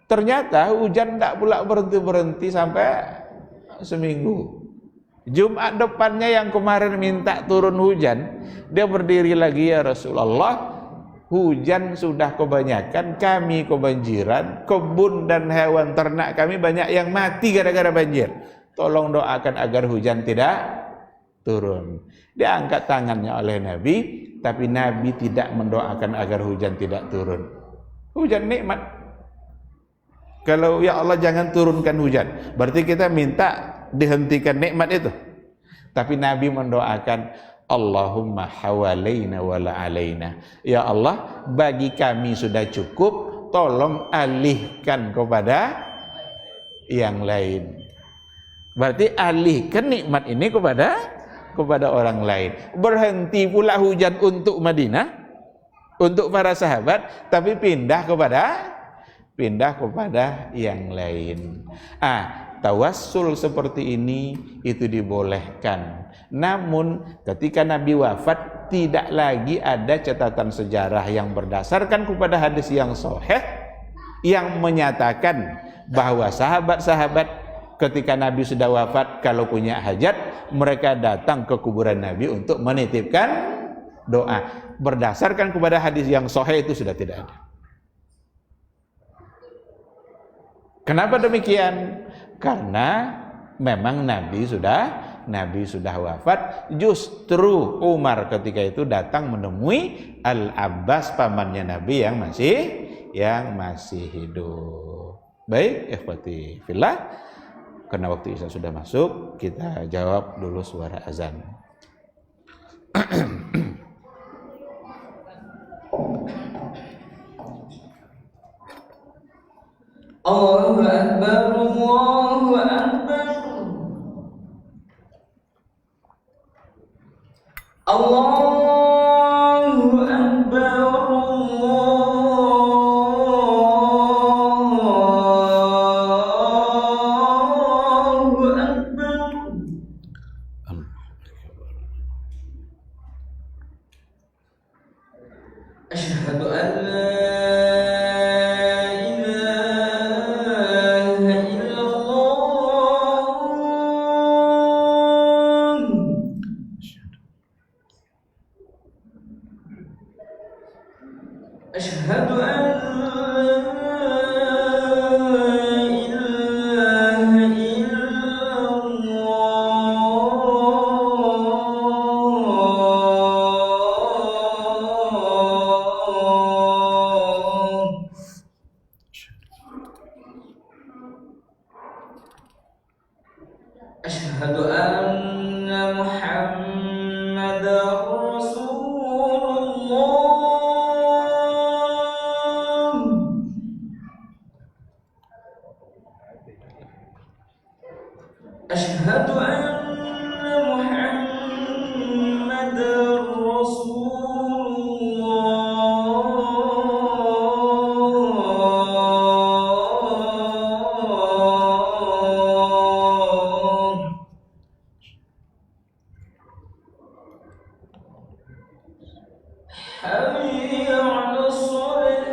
Ternyata hujan tidak pula berhenti sampai seminggu. Jumat depannya yang kemarin minta turun hujan, dia berdiri lagi, "Ya Rasulullah, hujan sudah kebanyakan, kami kebanjiran, kebun dan hewan ternak kami banyak yang mati gara-gara banjir. Tolong doakan agar hujan tidak turun." Dia angkat tangannya oleh Nabi, tapi Nabi tidak mendoakan agar hujan tidak turun. Hujan nikmat. Kalau ya Allah jangan turunkan hujan, berarti kita minta dihentikan nikmat itu. Tapi Nabi mendoakan, "Allahumma hawalaina wala alaina." Ya Allah, bagi kami sudah cukup, tolong alihkan kepada yang lain. Berarti alihkan nikmat ini kepada orang lain. Berhenti pula hujan untuk Madinah, untuk para sahabat, tapi pindah kepada yang lain. Tawassul seperti ini itu dibolehkan. Namun ketika Nabi wafat, tidak lagi ada catatan sejarah yang berdasarkan kepada hadis yang sahih yang menyatakan bahwa sahabat-sahabat ketika Nabi sudah wafat, kalau punya hajat, mereka datang ke kuburan Nabi untuk menitipkan doa. Berdasarkan kepada hadis yang sahih itu sudah tidak ada. Kenapa demikian? Karena memang Nabi sudah wafat. Justru Umar ketika itu datang menemui Al-Abbas, pamannya Nabi yang masih hidup. Baik, ikhwati fillah, karena waktu Isya sudah masuk, kita jawab dulu suara azan. Allahu Akbar, Allahu Akbar. Allahu Akbar, Allahu Akbar. Asyhadu an la أشهد أن لا إله إلا الله. أشهد أن محمدا رسول الله. أشهد أن محمدا رسول الله. حي على الصلاة.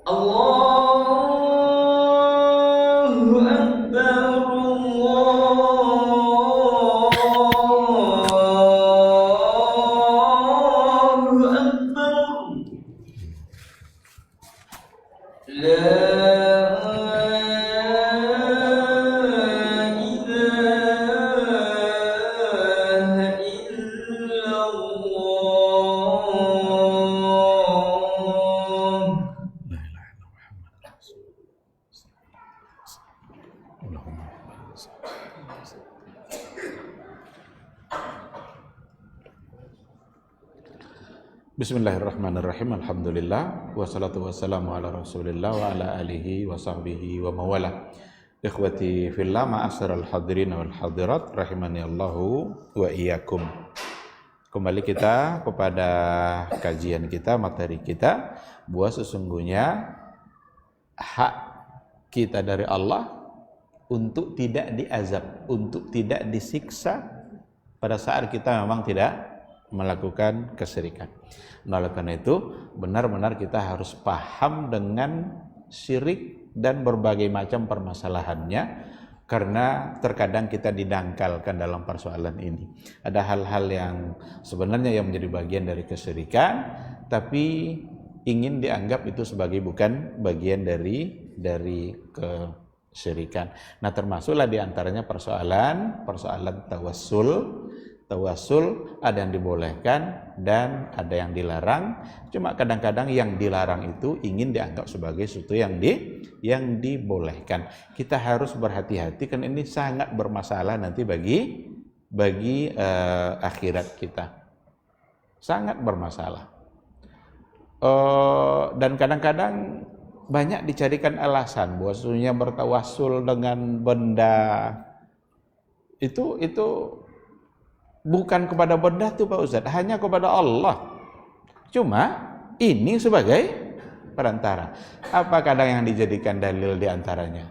Allahu Akbar, Allahu Akbar. La ilaha illallah. La ilaha illallah Muhammad Rasulullah. Allahumma Bismillahirrahmanirrahim. Alhamdulillah wassalatu wassalamu ala Rasulillah wa ala alihi wa sahbihi wa mawala. Ikhwati fillah, ma'asyiral hadirin wal hadirat rahimani Allahu wa iyyakum. Kembali kita kepada kajian kita, materi kita, bahwa sesungguhnya hak kita dari Allah untuk tidak diazab, untuk tidak disiksa pada saat kita memang tidak melakukan kesyirikan. Nah, oleh karena itu benar-benar kita harus paham dengan syirik dan berbagai macam permasalahannya, karena terkadang kita didangkalkan dalam persoalan ini. Ada hal-hal yang sebenarnya yang menjadi bagian dari kesyirikan, tapi ingin dianggap itu sebagai bukan bagian dari kesyirikan. Nah, termasuklah diantaranya persoalan tawassul. Tawassul ada yang dibolehkan dan ada yang dilarang. Cuma kadang-kadang yang dilarang itu ingin dianggap sebagai sesuatu yang dibolehkan. Kita harus berhati-hati, kan ini sangat bermasalah nanti bagi akhirat kita. Sangat bermasalah. Dan kadang-kadang banyak dicarikan alasan bahwa sesungguhnya bertawassul dengan benda itu bukan kepada benda itu Pak Ustaz, hanya kepada Allah. Cuma ini sebagai perantara. Apa kadang yang dijadikan dalil diantaranya?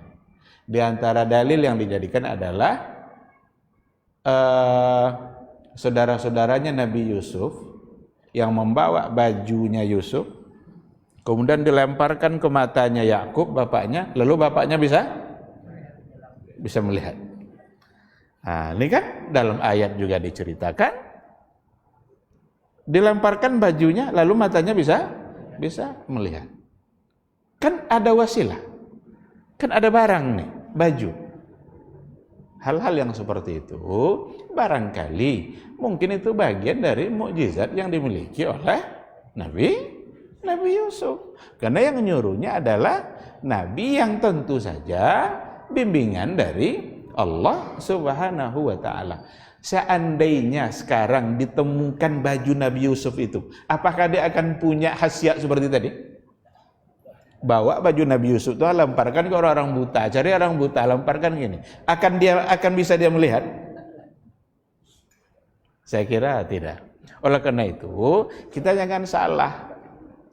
Di antara dalil yang dijadikan adalah saudara-saudaranya Nabi Yusuf yang membawa bajunya Yusuf, kemudian dilemparkan ke matanya Yakub, bapaknya, lalu bapaknya bisa melihat. Nah, ini kan dalam ayat juga diceritakan, dilemparkan bajunya lalu matanya bisa melihat. Kan ada wasilah, kan ada barang nih, baju. Hal-hal yang seperti itu barangkali mungkin itu bagian dari mukjizat yang dimiliki oleh Nabi Yusuf. Karena yang menyuruhnya adalah Nabi yang tentu saja bimbingan dari Allah Subhanahu wa ta'ala. Seandainya sekarang ditemukan baju Nabi Yusuf itu, apakah dia akan punya khasiat seperti tadi? Bawa baju Nabi Yusuf itu lemparkan ke orang-orang buta, cari orang buta, lemparkan gini. Akan bisa dia melihat? Saya kira tidak. Oleh karena itu, kita jangan salah.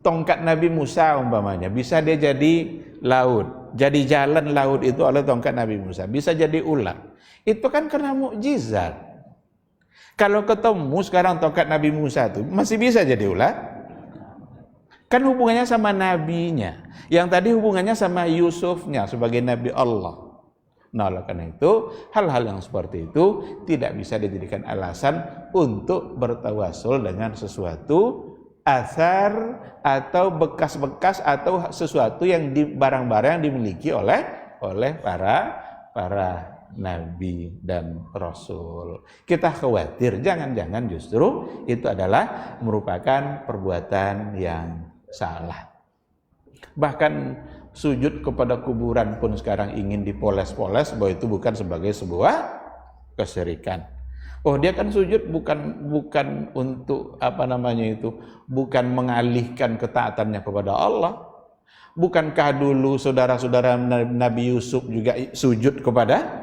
Tongkat Nabi Musa umpamanya bisa dia jadi laut, jadi jalan laut itu oleh tongkat Nabi Musa, bisa jadi ular. Itu kan karena mukjizat. Kalau ketemu sekarang tongkat Nabi Musa itu masih bisa jadi ular? Kan hubungannya sama nabinya. Yang tadi hubungannya sama Yusufnya sebagai nabi Allah. Nah, oleh karena itu hal-hal yang seperti itu tidak bisa dijadikan alasan untuk bertawassul dengan sesuatu asar atau bekas-bekas atau sesuatu yang barang-barang yang dimiliki oleh para nabi dan rasul. Kita khawatir jangan-jangan justru itu adalah merupakan perbuatan yang salah. Bahkan sujud kepada kuburan pun sekarang ingin dipoles-poles bahwa itu bukan sebagai sebuah kesyirikan. Oh, dia kan sujud bukan untuk bukan mengalihkan ketaatannya kepada Allah. Bukankah dulu saudara-saudara Nabi Yusuf juga sujud kepada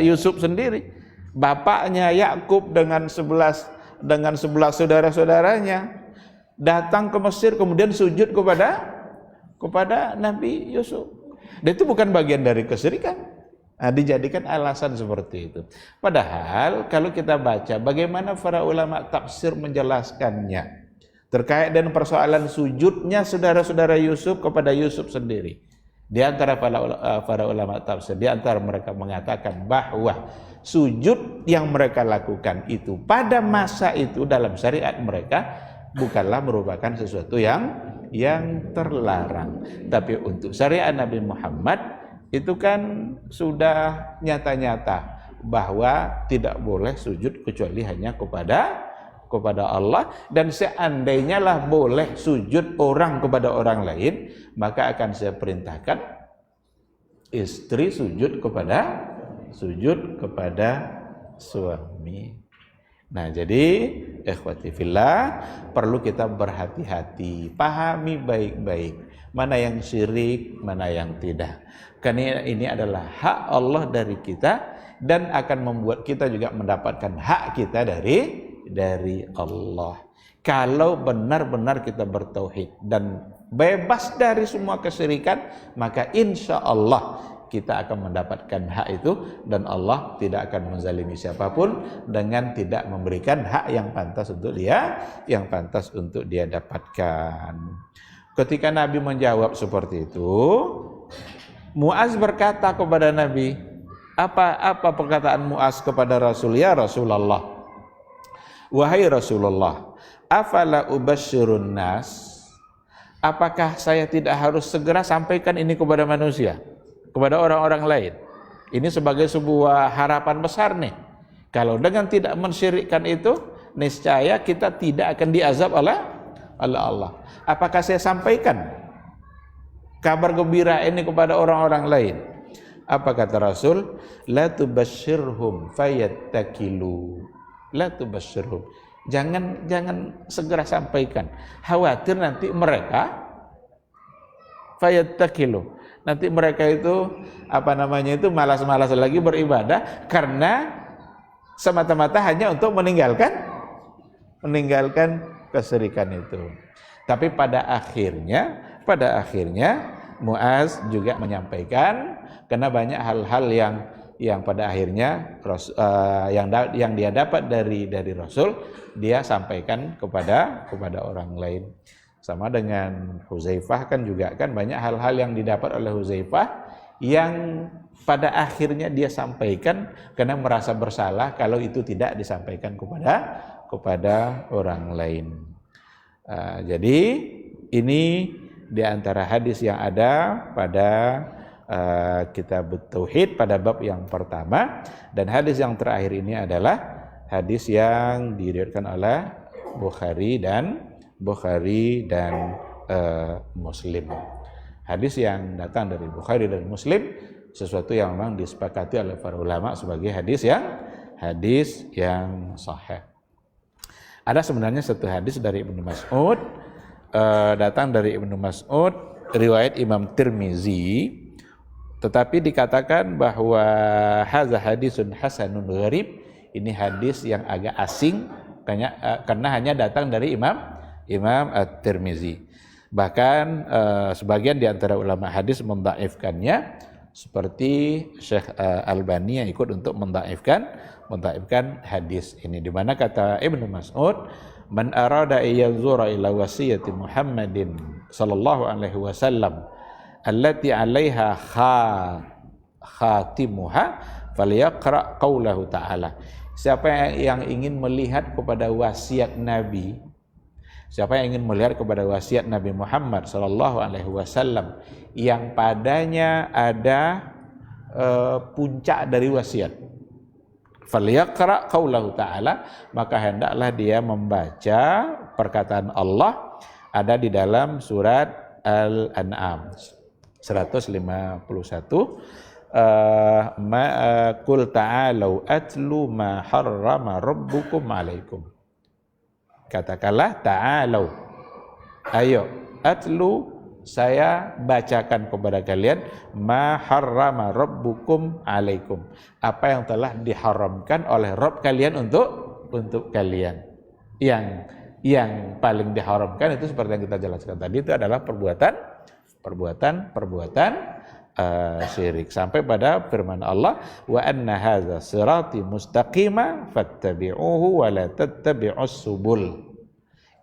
Yusuf sendiri? Bapaknya Yakub dengan 11 saudara-saudaranya datang ke Mesir kemudian sujud kepada Nabi Yusuf. Dan itu bukan bagian dari kesyirikan. Nah, dijadikan alasan seperti itu. Padahal kalau kita baca bagaimana para ulama tafsir menjelaskannya, terkait dengan persoalan sujudnya saudara-saudara Yusuf kepada Yusuf sendiri. Di antara para ulama tafsir, di antara mereka mengatakan bahwa sujud yang mereka lakukan itu pada masa itu dalam syariat mereka bukanlah merupakan sesuatu yang terlarang. Tapi untuk syariat Nabi Muhammad itu kan sudah nyata-nyata bahwa tidak boleh sujud kecuali hanya kepada Allah, dan seandainya lah boleh sujud orang kepada orang lain, maka akan saya perintahkan istri sujud kepada suami. Nah, jadi ikhwati fillah, perlu kita berhati-hati, pahami baik-baik mana yang syirik, mana yang tidak. Karena ini adalah hak Allah dari kita dan akan membuat kita juga mendapatkan hak kita dari Allah. Kalau benar-benar kita bertauhid dan bebas dari semua kesyirikan, maka insya Allah kita akan mendapatkan hak itu, dan Allah tidak akan menzalimi siapapun dengan tidak memberikan hak yang pantas untuk dia dapatkan. Ketika Nabi menjawab seperti itu, Muaz berkata kepada Nabi, apa perkataan Muaz kepada Rasul? Ya Rasulullah, wahai Rasulullah, afala ubasyirun nas, apakah saya tidak harus segera sampaikan ini kepada manusia, kepada orang-orang lain? Ini sebagai sebuah harapan besar nih. Kalau dengan tidak mensyirikkan itu, niscaya kita tidak akan diazab oleh Allah. Apakah saya sampaikan kabar gembira ini kepada orang-orang lain? Apa kata Rasul? La tubasyirhum fayattakilu. La tubasyirhum. Jangan segera sampaikan. Khawatir nanti mereka fayattakilu. Nanti mereka itu malas-malas lagi beribadah karena semata-mata hanya untuk meninggalkan kesyirikan itu. Tapi pada akhirnya Muaz juga menyampaikan, karena banyak hal-hal yang pada akhirnya yang dia dapat dari Rasul, dia sampaikan kepada orang lain. Sama dengan Huzaifah kan juga kan banyak hal-hal yang didapat oleh Huzaifah yang pada akhirnya dia sampaikan karena merasa bersalah kalau itu tidak disampaikan kepada orang lain. Jadi ini di antara hadis yang ada pada kitab Tauhid pada bab yang pertama, dan hadis yang terakhir ini adalah hadis yang diriwayatkan oleh Bukhari dan Muslim. Hadis yang datang dari Bukhari dan Muslim sesuatu yang memang disepakati oleh para ulama sebagai hadis yang sahih. Ada sebenarnya satu hadis dari Ibnu Mas'ud, datang dari Ibnu Mas'ud, riwayat Imam Tirmizi, tetapi dikatakan bahwa hadza hadisun hasanun gharib, ini hadis yang agak asing karena hanya datang dari Imam At-Tirmizi. Bahkan sebagian di antara ulama hadis mendhaifkannya, seperti Syekh Albani yang ikut untuk mendhaifkan hadis ini, di mana kata Ibnu Mas'ud, man arada ayyazura ila wasiyati Muhammadin sallallahu alaihi wasallam allati 'alaiha khatimuha falyaqra qaulahu ta'ala. Siapa yang ingin melihat kepada wasiat Nabi, siapa yang ingin melihat kepada wasiat Nabi Muhammad sallallahu alaihi wasallam yang padanya ada puncak dari wasiat, falyaqra qaulahu ta'ala, maka hendaklah dia membaca perkataan Allah ada di dalam surat Al-An'am 151, qul ta'alu atlu ma harrama rabbukum alaikum. Katakanlah ta'alu, ayo, atlu, saya bacakan kepada kalian, ma harrama rabbukum alaikum, apa yang telah diharamkan oleh Rabb kalian untuk kalian. Yang paling diharamkan itu seperti yang kita jelaskan tadi, itu adalah perbuatan syirik, sampai pada firman Allah, wa anna hadza sirati mustaqima fattabi'uhu wa la tattabi'us subul.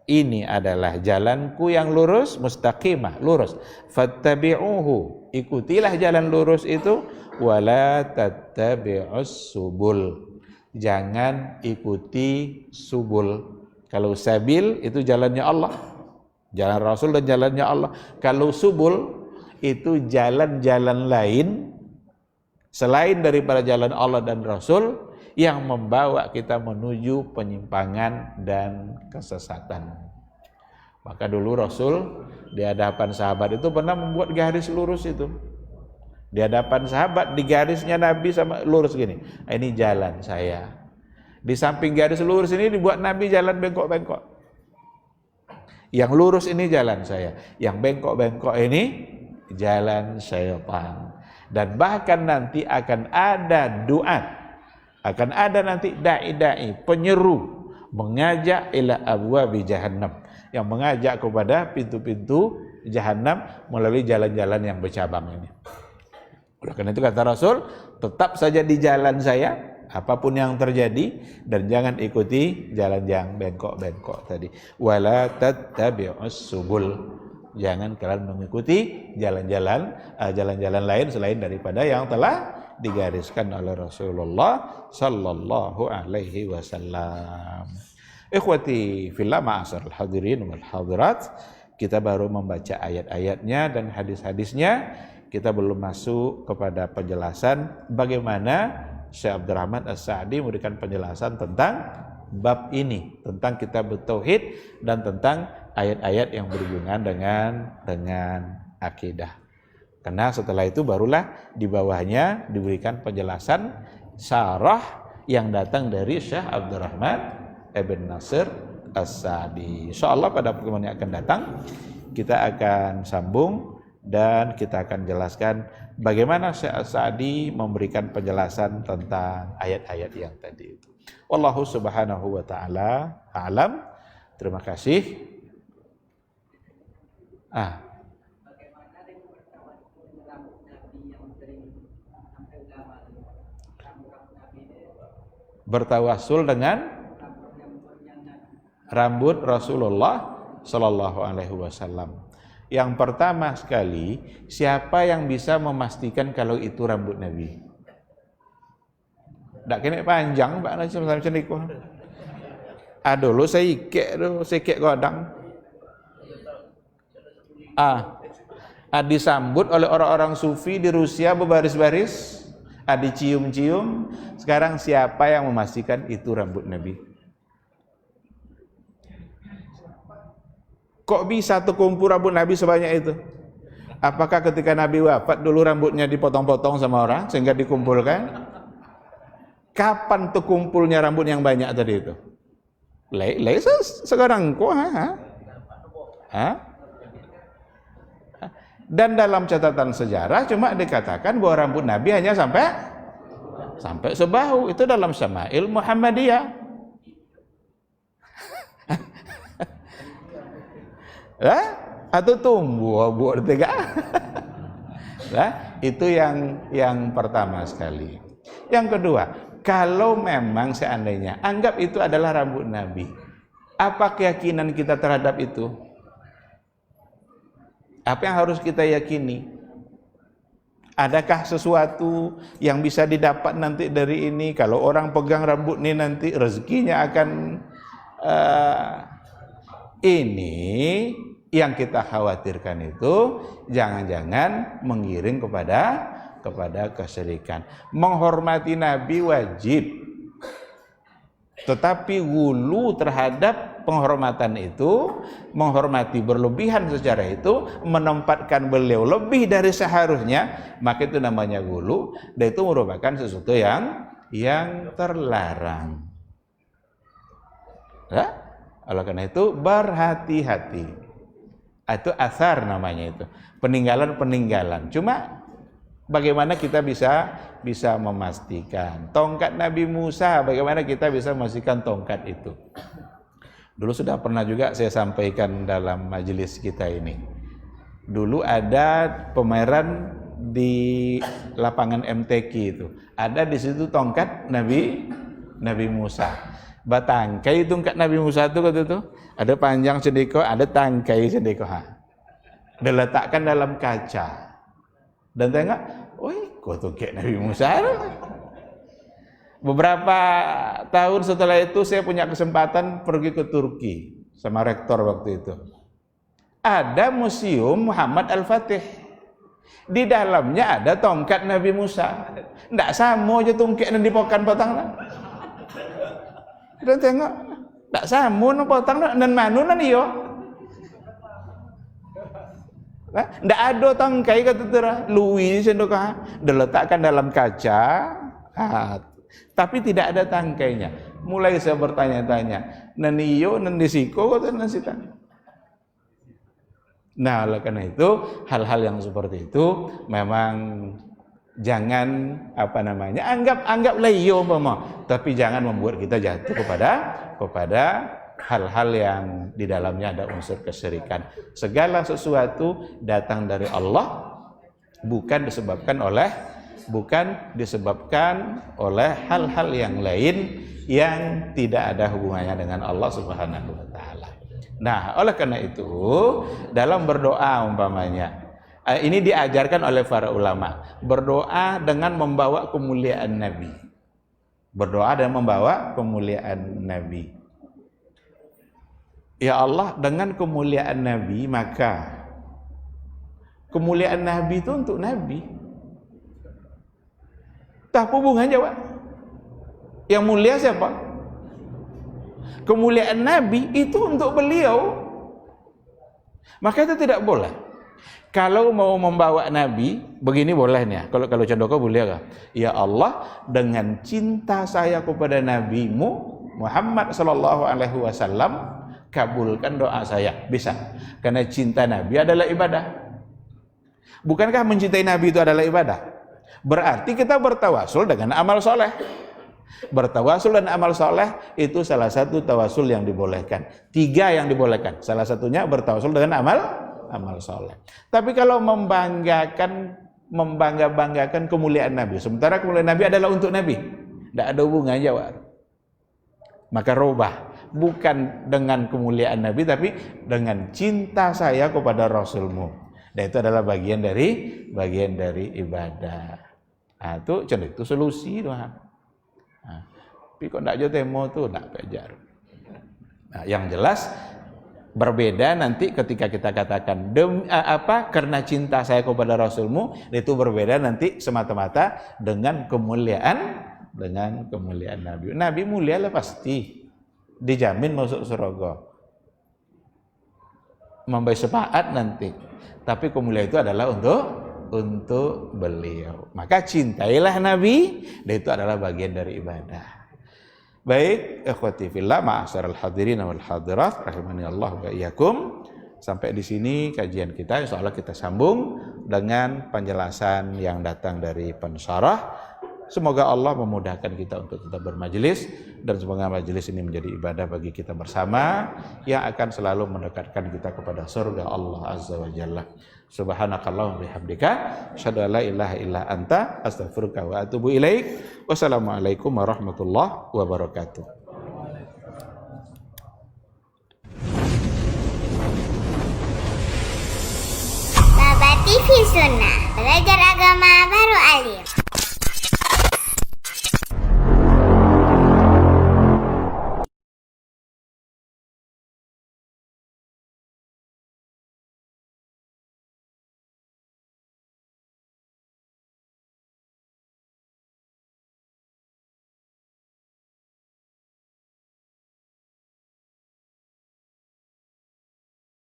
ini adalah jalanku yang lurus, mustaqimah, lurus. Fattabi'uhu, ikutilah jalan lurus itu, wala tattabi'us subul. Jangan ikuti subul. Kalau sabil itu jalannya Allah, jalan Rasul dan jalannya Allah. Kalau subul itu jalan-jalan lain selain daripada jalan Allah dan Rasul yang membawa kita menuju penyimpangan dan kesesatan. Maka dulu Rasul di hadapan sahabat itu pernah membuat garis lurus itu. Di hadapan sahabat, di garisnya Nabi sama lurus gini. Ini jalan saya. Di samping garis lurus ini dibuat Nabi jalan bengkok-bengkok. Yang lurus ini jalan saya. Yang bengkok-bengkok ini jalan syaitan. Dan bahkan nanti akan ada duat, akan ada nanti dai-dai, penyeru, mengajak ila abwabi jahannam, yang mengajak kepada pintu-pintu jahannam melalui jalan-jalan yang bercabang ini. Oleh karena itu kata Rasul, tetap saja di jalan saya, apapun yang terjadi, dan jangan ikuti jalan yang bengkok-bengkok tadi. Wala tattabi'us subul. Jangan kalian mengikuti jalan-jalan lain selain daripada yang telah digariskan oleh Rasulullah sallallahu alaihi wasallam. Ikhwati fillah, ma'asyiral hadirin wal hadirat, kita baru membaca ayat-ayatnya dan hadis-hadisnya. Kita belum masuk kepada penjelasan bagaimana Syekh Abdurrahman As-Sa'di memberikan penjelasan tentang bab ini, tentang kitab tauhid dan tentang ayat-ayat yang berhubungan dengan akidah. Karena setelah itu barulah di bawahnya diberikan penjelasan syarah yang datang dari Syekh Abdurrahman Ibn Nasir As-Sa'di. Insyaallah pada pertemuan yang akan datang kita akan sambung dan kita akan jelaskan bagaimana Syekh As-Sa'di memberikan penjelasan tentang ayat-ayat yang tadi itu. Wallahu subhanahu wa ta'ala a'lam. Terima kasih. Bertawasul dengan rambut Rasulullah sallallahu alaihi wasallam. Yang pertama sekali, siapa yang bisa memastikan kalau itu rambut Nabi? Tak kena panjang Pak Najib macam ni ko. Dulu saya ikek godang. Disambut oleh orang-orang sufi di Rusia berbaris-baris, dicium-cium. Sekarang siapa yang memastikan itu rambut Nabi? Kok bisa terkumpul rambut Nabi sebanyak itu? Apakah ketika Nabi wafat dulu rambutnya dipotong-potong sama orang sehingga dikumpulkan? Kapan terkumpulnya rambut yang banyak tadi itu? Sekarang kok Dan dalam catatan sejarah cuma dikatakan bahwa rambut Nabi hanya sampai sebahu. Itu dalam Syama'il Muhammadiyah. Atau tumbuh buat tiga. Itu yang pertama sekali. Yang kedua, kalau memang seandainya anggap itu adalah rambut Nabi, apa keyakinan kita terhadap itu? Apa yang harus kita yakini? Adakah sesuatu yang bisa didapat nanti dari ini? Kalau orang pegang rambut ini nanti rezekinya akan ini yang kita khawatirkan itu jangan-jangan mengiring kepada kesyirikan. Menghormati Nabi wajib, tetapi gulu terhadap penghormatan itu, menghormati berlebihan secara itu, menempatkan beliau lebih dari seharusnya, maka itu namanya gulu, dan itu merupakan sesuatu yang terlarang. Oleh karena itu berhati-hati. Itu asar namanya itu, peninggalan. Cuma bagaimana kita bisa memastikan tongkat Nabi Musa, bagaimana kita bisa memastikan tongkat itu? Dulu sudah pernah juga saya sampaikan dalam majelis kita ini. Dulu ada pameran di lapangan MTQ itu. Ada di situ tongkat Nabi Musa. batangkai tongkat Nabi Musa itu kata tu. Ada panjang sedekah, ada tangkai sedekah. Diletakkan dalam kaca. Dan tengok, oi, kok tongkat Nabi Musa. Beberapa tahun setelah itu saya punya kesempatan pergi ke Turki sama rektor waktu itu. Ada museum Muhammad Al-Fatih. Di dalamnya ada tongkat Nabi Musa. Ndak sama aja tongkat yang dipokan potang. Dan tengok, ndak sama no potang dan manu nan iyo. Ndak ada tangkai kata tera, lui sendoka, diletakkan dalam kaca. Tapi tidak ada tangkainya. Mulai saya bertanya-tanya, nan iyo nan disiko kata nan sita. Nah, oleh karena itu hal-hal yang seperti itu memang jangan anggap leyo umpama, tapi jangan membuat kita jatuh kepada hal-hal yang di dalamnya ada unsur kesyirikan. Segala sesuatu datang dari Allah, bukan disebabkan oleh hal-hal yang lain yang tidak ada hubungannya dengan Allah Subhanahu wa taala. Nah, oleh karena itu dalam berdoa umpamanya ini diajarkan oleh para ulama, berdoa dengan membawa kemuliaan Nabi. Berdoa dan membawa kemuliaan Nabi. Ya Allah, dengan kemuliaan Nabi, maka kemuliaan Nabi itu untuk Nabi. Tak hubungannya, Pak. Yang mulia siapa? Kemuliaan Nabi itu untuk beliau. Maka itu tidak boleh. Kalau mau membawa Nabi, begini boleh nih. Kalau Candoko boleh kah? Ya Allah, dengan cinta saya kepada Nabi-Mu Muhammad sallallahu alaihi wasallam, kabulkan doa saya. Bisa. Karena cinta Nabi adalah ibadah. Bukankah mencintai Nabi itu adalah ibadah? Berarti kita bertawasul dengan amal soleh. Bertawasul dan amal soleh itu salah satu tawasul yang dibolehkan. 3 yang dibolehkan. Salah satunya bertawasul dengan amal soleh. Tapi kalau membangga-banggakan kemuliaan Nabi, sementara kemuliaan Nabi adalah untuk Nabi, tidak ada hubungannya, Pak. Maka robah, bukan dengan kemuliaan Nabi, tapi dengan cinta saya kepada Rasulmu. Dan itu adalah bagian dari ibadah. Nah, itu cenderung itu solusi doa. Tapi kok tidak jauh temo tuh tidak kejar. Nah, yang jelas berbeda nanti ketika kita katakan karena cinta saya kepada Rasulmu, itu berbeda nanti semata-mata dengan kemuliaan Nabi. Nabi mulia lah pasti, dijamin masuk surga, memberi syafaat nanti. Tapi kemuliaan itu adalah untuk beliau. Maka cintailah Nabi, dan itu adalah bagian dari ibadah. Baik, ikhwati fillah, ma'asyaral hadirin wal hadirat, rahimani Allah wa iyyakum. Sampai di sini kajian kita, insyaallah kita sambung dengan penjelasan yang datang dari pensyarah. Semoga Allah memudahkan kita untuk tetap bermajelis, dan semoga majelis ini menjadi ibadah bagi kita bersama yang akan selalu mendekatkan kita kepada surga Allah Azza wa Jalla. Subhanakallahumma bihamdika asyhadu an la ilaha illa anta astaghfiruka wa atubu ilaik. Wassalamualaikum warahmatullahi wabarakatuh. Baba TV Sunnah, belajar agama baru alim.